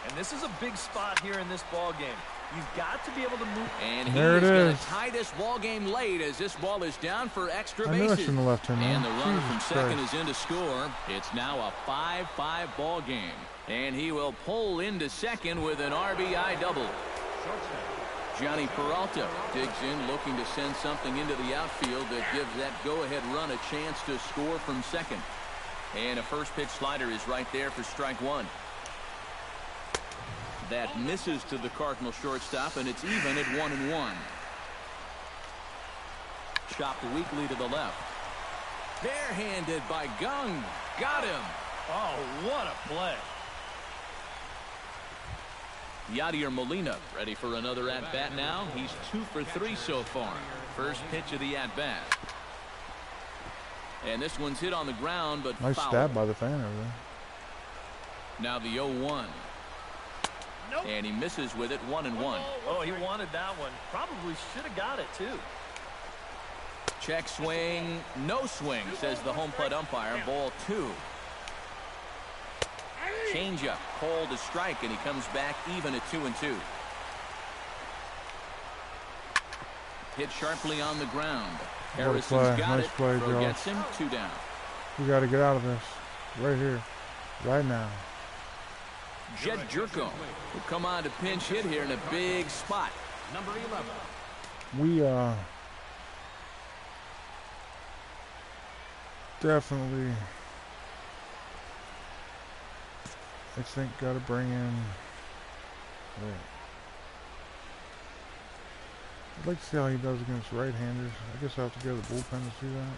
And this is a big spot here in this ball game. You've got to be able to move. And he is going to tie this ball game late as this ball is down for extra bases. And the runner from second is in to score. It's now a 5-5 ball game. And he will pull into second with an RBI double. Johnny Peralta digs in, looking to send something into the outfield that gives that go-ahead run a chance to score from second. And a first pitch slider is right there for strike one. That misses to the Cardinal shortstop, and it's even at 1-1. Chopped weakly to the left. Barehanded by Gung. Got him. Oh, what a play. Yadier Molina ready for another at-bat now. He's 2 for 3 so far. First pitch of the at-bat. And this one's hit on the ground, but nice foul. stab by the fan over there. Now the 0-1. Nope. And he misses with it, 1-1. Oh, he wanted that one. Probably should have got it, too. Check swing, no swing, says the home plate umpire. Ball 2. Changeup, called to strike, and he comes back even at 2-2. Hit sharply on the ground. Harrison's got it. Throw gets him, 2 down. We got to get out of this right here, right now. Jed Jerko will come on to pinch hit here in a big spot. Number 11. We definitely, I think, got to bring in. Wait. I'd like to see how he does against right-handers. I guess I'll have to go to the bullpen to see that.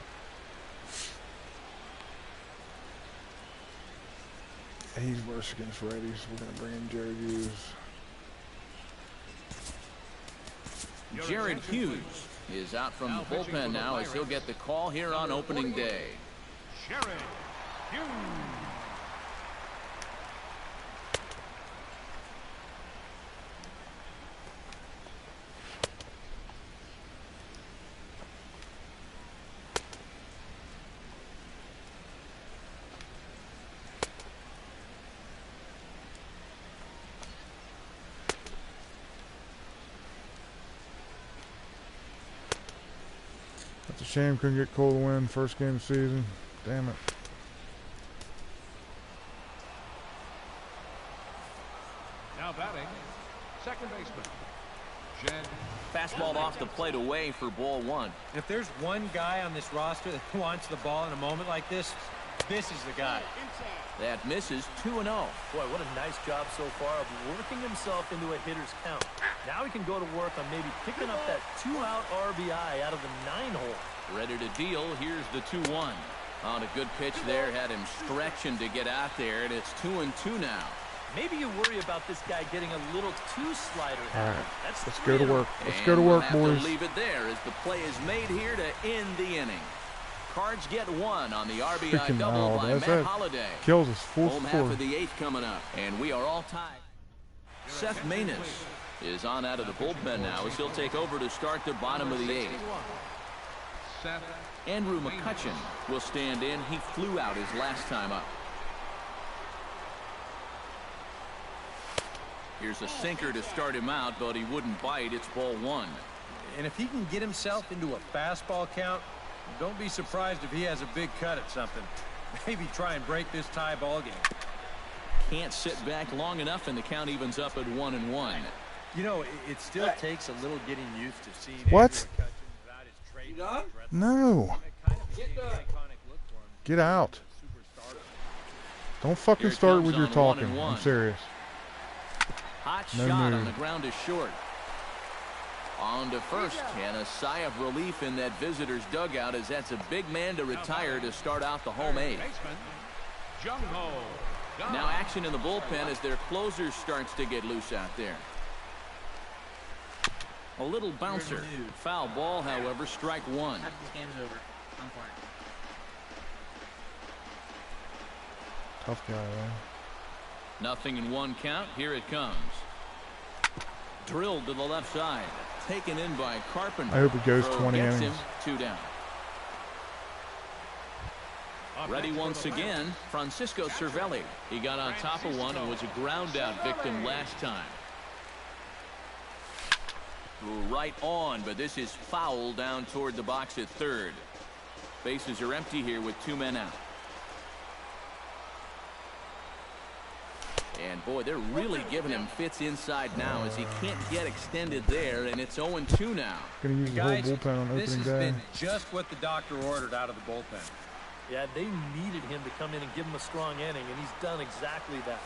He's worse against righties. We're going to bring in Jared Hughes. Jared Hughes is out from the bullpen now as he'll get the call here on opening day. Jared Hughes. It's a shame couldn't get Cole to win first game of the season. Damn it. Now batting, second baseman, Jed. Fastball off the plate away for ball 1. If there's one guy on this roster that wants the ball in a moment like this, this is the guy. That misses, 2-0. Boy, what a nice job so far of working himself into a hitter's count. Now he can go to work on maybe picking up that 2-out RBI out of the 9-hole. Ready to deal. Here's the 2-1. On a good pitch there, had him stretching to get out there, and it's 2-2 now. Maybe you worry about this guy getting a little too slider. All right, let's go to work. Let's go to work, boys. We'll have to leave it there as the play is made here to end the inning. Cards get 1 on the RBI double by Matt Holliday. Kills us. Home half of the 8th coming up, and we are all tied. Seth Maness is on out of the bullpen now as he'll take over to start the bottom of the 8th. Andrew McCutcheon will stand in. He flew out his last time up. Here's a sinker to start him out, but he wouldn't bite. It's ball one. And if he can get himself into a fastball count, don't be surprised if he has a big cut at something. Maybe try and break this tie ball game. Can't sit back long enough, and the count evens up at 1-1. You know, it still takes a little getting used to seeing. What? No. Get out. Don't fucking start with your talking. I'm serious. Hot shot on the ground is short. On to first, and a sigh of relief in that visitor's dugout as that's a big man to retire to start out the home eighth. Now action in the bullpen as their closer starts to get loose out there. A little bouncer. Foul ball, however, strike one. Tough guy, right? Nothing in one count. Here it comes. Drilled to the left side. Taken in by Carpenter. I hope it goes 20 gets innings. Him 2 down. Ready once again, Francisco Cervelli. He got on top of one and was a ground out victim last time. Right on, but this is foul down toward the box at third. Bases are empty here with 2 men out. And boy, they're really giving him fits inside now as he can't get extended there, and it's 0-2 now. Gonna use the whole bullpen on opening day. This has been just what the doctor ordered out of the bullpen. Yeah, they needed him to come in and give him a strong inning, and he's done exactly that.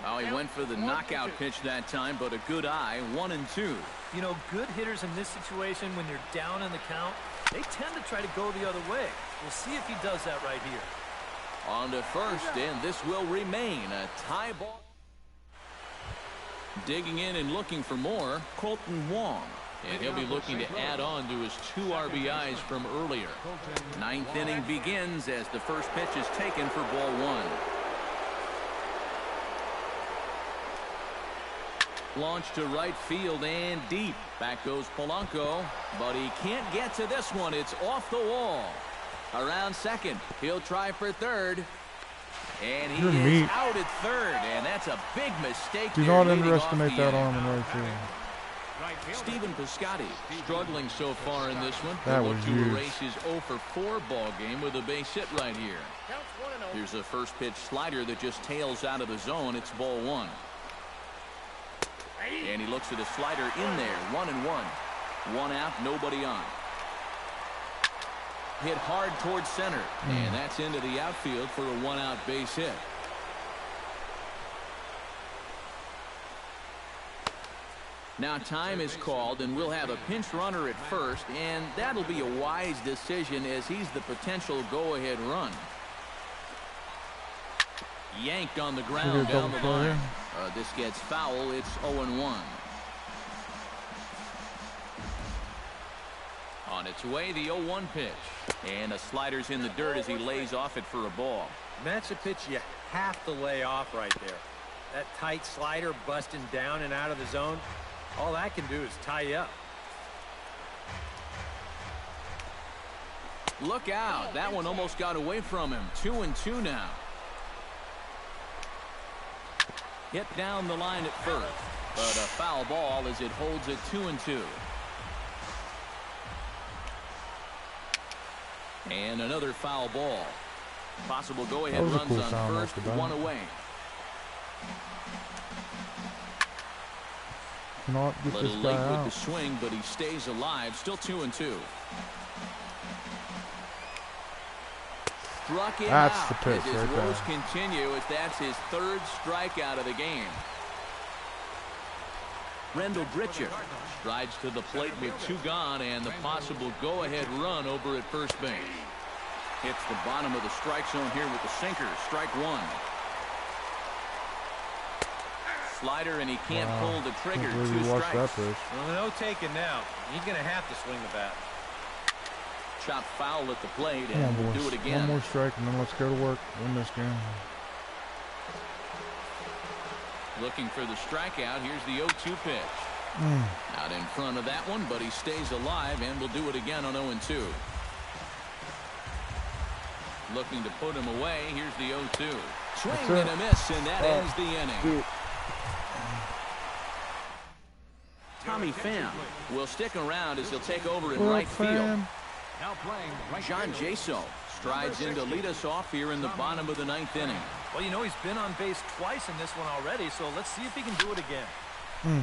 Oh, he went for the knockout pitch that time, but a good eye, 1-2. You know, good hitters in this situation, when they're down in the count, they tend to try to go the other way. We'll see if he does that right here. On to first, and this will remain a tie ball. Digging in and looking for more, Colton Wong. And he'll be looking to add on to his 2 RBIs from earlier. 9th inning begins as the first pitch is taken for ball one. Launch to right field and deep. Back goes Polanco, but he can't get to this one. It's off the wall. Around second, he'll try for third. And he is out at third, and that's a big mistake. Do not underestimate that arm in right field. Stephen Piscotty struggling so far in this one. That was huge. To erase his 0-for-4 ball game with a base hit right here. Here's a first pitch slider that just tails out of the zone. It's ball one. And he looks at a slider in there. 1-1. 1 out, nobody on. Hit hard towards center, and that's into the outfield for a 1-out base hit. Now time is called, and we'll have a pinch runner at first, and that'll be a wise decision as he's the potential go-ahead run. Yanked on the ground down the line. This gets foul. It's 0-1. On its way, the 0-1 pitch. And a slider's in the dirt as he lays off it for a ball. And that's a pitch you have to lay off right there. That tight slider busting down and out of the zone, all that can do is tie you up. Look out. That one almost got away from him. 2-2 now. Hit down the line at first, but a foul ball as it holds it 2-2. And another foul ball. Possible go-ahead runs on first, 1 away. Cannot get this guy late out. with the swing, but he stays alive. Still 2-2. Struck it That's out. the pitch his right woes there. continue as that's his 3rd strikeout of the game. Rendell Gritcher strides to the plate with 2 gone and the possible go-ahead run over at first base. Hits the bottom of the strike zone here with the sinker. Strike 1. Slider, and he can't pull the trigger. 2 strikes. Well, no taking now. He's going to have to swing the bat. Chopped foul at the plate, and we'll do it again. 1 more strike, and then let's go to work. Win this game. Looking for the strikeout. Here's the 0-2 pitch. Out in front of that one, but he stays alive, and we'll do it again on 0-2. Looking to put him away. Here's the 0-2. Swing and a miss, and that ends the inning. Tommy Pham will stick around as he'll take over in right field. John Jaso strides in to lead us off here in the bottom of the 9th inning. Well, you know, he's been on base twice in this one already, so let's see if he can do it again.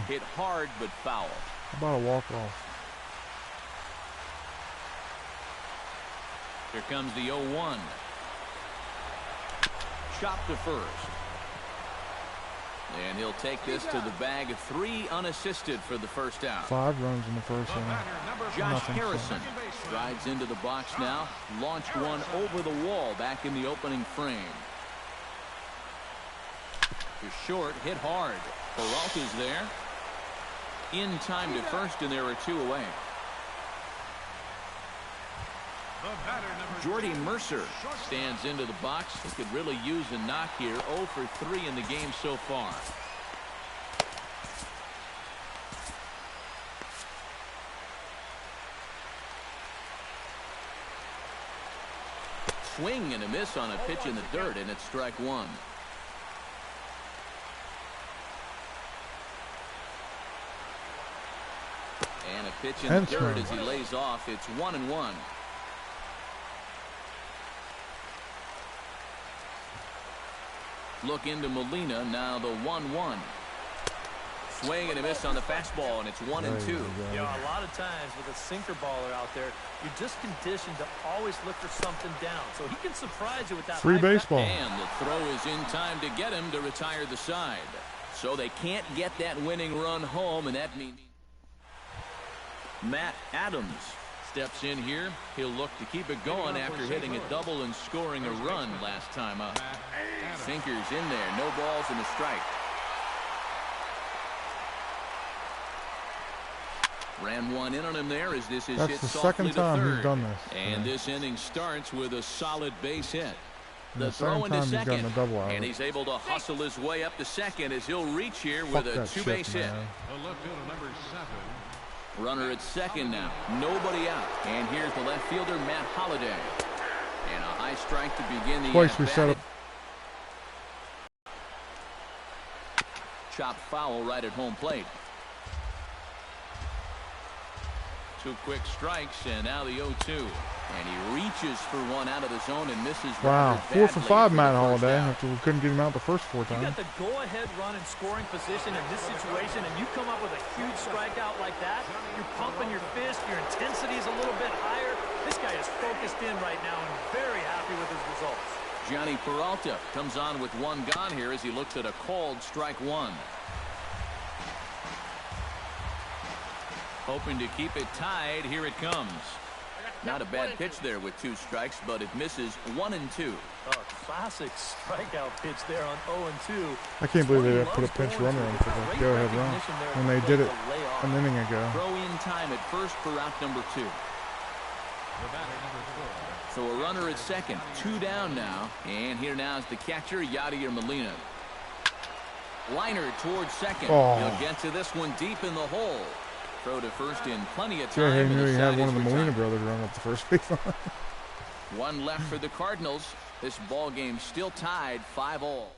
Hit hard but foul. How about a walk-off? Here comes the 0-1. Chopped to first. And he'll take this to the bag of 3 unassisted for the first out. 5 runs in the first inning. Josh Harrison strides into the box now. Launched one over the wall back in the opening frame. To short, hit hard. Peralta's there. In time to first, and there are 2 away. Jordy Mercer stands into the box. He could really use a knock here. 0 for 3 in the game so far. Swing and a miss on a pitch in the dirt, and it's strike 1. And a pitch in the dirt as he lays off. It's 1-1. Look into Molina, now the 1-1. Swing and a miss on the fastball, and it's 1-2. You know, a lot of times with a sinker baller out there, you're just conditioned to always look for something down. So he can surprise you with that. Free baseball. And the throw is in time to get him to retire the side. So they can't get that winning run home, and that means Matt Adams steps in here. He'll look to keep it going after hitting a double and scoring a run last time up. Sinker's in there. No balls and a strike. Ran one in on him there as this is hit softly to third. That's the second time he's done this. And this inning starts with a solid base hit. The throw into second, and he's able to hustle his way up to second as he'll reach here with a 2-base hit. Runner at second now. Nobody out. And here's the left fielder, Matt Holliday. And a high strike to begin the at-bat. Chop foul right at home plate. 2 quick strikes, and now the 0-2. And he reaches for one out of the zone and misses. Wow, 4 for 5, Matt Holliday. After we couldn't get him out the first 4 times. You got the go-ahead run in scoring position in this situation, and you come up with a huge strikeout like that. You're pumping your fist. Your intensity is a little bit higher. This guy is focused in right now and very happy with his results. Johnny Peralta comes on with 1 gone here as he looks at a called strike 1. Hoping to keep it tied. Here it comes. Not a bad pitch there with 2 strikes, but it misses 1-2. Oh, classic strikeout pitch there on 0-2. I can't believe they put a pinch runner on for the go-ahead run when they did it an inning ago. Throw in time at first for out number 2. So a runner at second, 2 down now, and here now is the catcher, Yadier Molina. Liner towards second. He'll get to this one deep in the hole. Throw to first in plenty of time. Yeah, he knew he had one of the Molina brothers run up the first base line. 1 left for the Cardinals. This ball game still tied 5-all.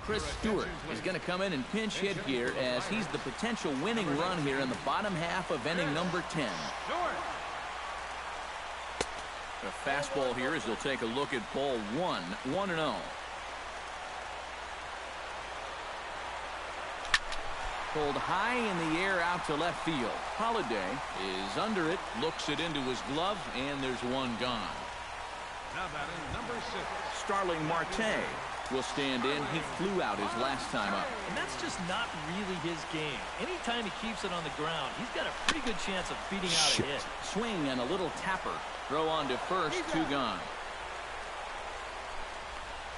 Chris Stewart is going to come in and pinch hit here as he's the potential winning run here in the bottom half of inning number 10. A fastball here as he'll take a look at ball 1, 1-0. Pulled high in the air out to left field. Holliday is under it, looks it into his glove, and there's 1 gone. Now batting number 6. Starling Marte will stand in. He flew out his last time up. And that's just not really his game. Anytime he keeps it on the ground, he's got a pretty good chance of beating out a hit. Swing and a little tapper. Throw on to first, 2 gone.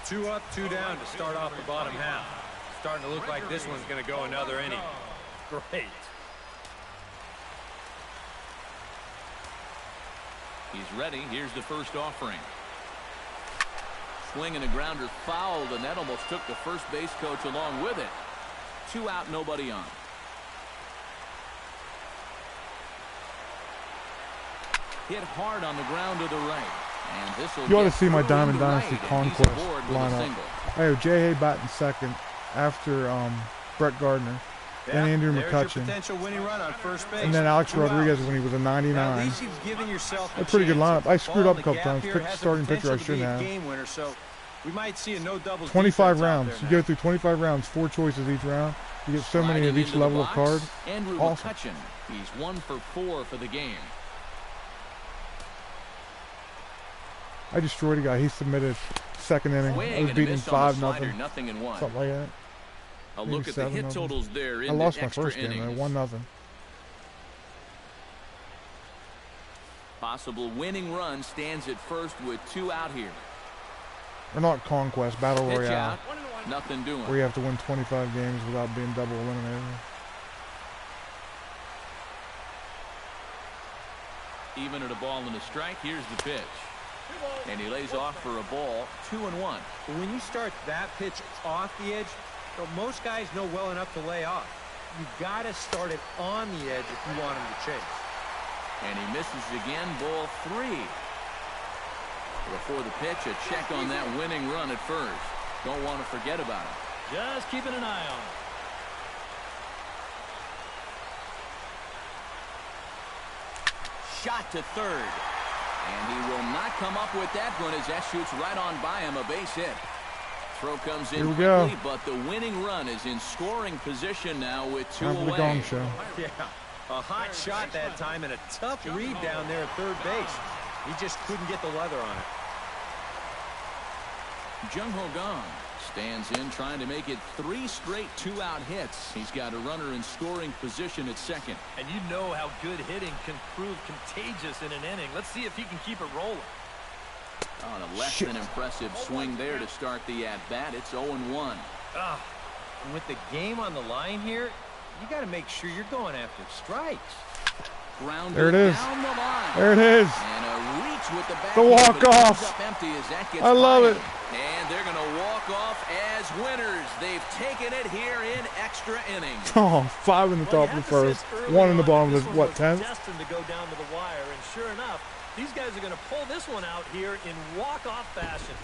2 up, 2 down to start off the bottom half. Starting to look like this one's going to go another inning. Great. He's ready. Here's the first offering. Swing and a grounder fouled, and that almost took the first base coach along with it. 2 out, nobody on. Hit hard on the ground to the right. And this will you ought to see my Diamond Dynasty Conquest lineup. I have J.A. batting second after Brett Gardner. Then Andrew McCutchen. And then Alex Rodriguez when he was a 99. A pretty good lineup. I screwed up a couple times. Picked the starting pitcher I shouldn't have. We might see a no doubles 25 rounds. You go through 25 rounds, 4 choices each round. You get so many of each level of card. Andrew McCutchen. He's 1 for 4 for the game. I destroyed a guy. He submitted second inning. I was beating 5-0. Something like that. A look at the hit totals there. I lost my first game, 1-0. Possible winning run stands at first with 2 out here. Or not Conquest, Battle Royale. Nothing doing. Where you have to win 25 games without being double eliminated. Even at a ball and a strike, here's the pitch. And he lays off for a ball, 2-1. When you start that pitch off the edge, most guys know well enough to lay off. You've got to start it on the edge if you want him to chase. And he misses again, ball 3. Before the pitch, a check on that winning run at first. Don't want to forget about it. Just keeping an eye on it. Shot to third. And he will not come up with that one as that shoots right on by him, a base hit. Throw comes in quickly, but the winning run is in scoring position now with 2 away. The Gong Show. Yeah, a hot shot that time and a tough read down there at third base. He just couldn't get the leather on it. Jung-Ho Kang stands in trying to make it 3 straight 2-out hits. He's got a runner in scoring position at second. And you know how good hitting can prove contagious in an inning. Let's see if he can keep it rolling. On a less than impressive swing there to start the at-bat. It's 0-1. With the game on the line here, you got to make sure you're going after strikes. There it is. Down the line. There it is. And a reach with the back. The walk-off. I love it. And they're going to walk off as winners. They've taken it here in extra innings. Oh, 5 in the top of the first, 1 in the bottom of the, what, 10th? Destined to go down to the wire, and sure enough, these guys are going to pull this one out here in walk-off fashion.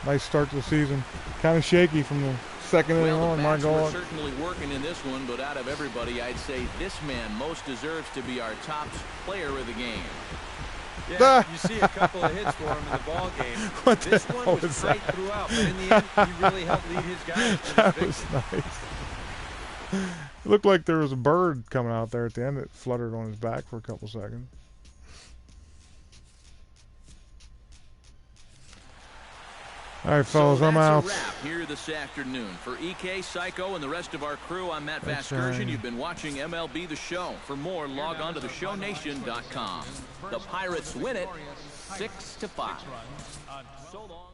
Nice start to the season. Kind of shaky from the second inning on, my God. Certainly working in this one, but out of everybody, I'd say this man most deserves to be our top player of the game. Yeah, you see a couple of hits for him in the ball game. This one was straight throughout, but in the end, he really helped lead his guys. That was nice. It looked like there was a bird coming out there at the end that fluttered on his back for a couple seconds. All right, fellas, I'm out. That's a wrap here this afternoon. For EK, Psycho, and the rest of our crew, I'm Matt Vasgersian. You've been watching MLB The Show. For more, log on to theshownation.com. The Pirates win it 6-5. So long.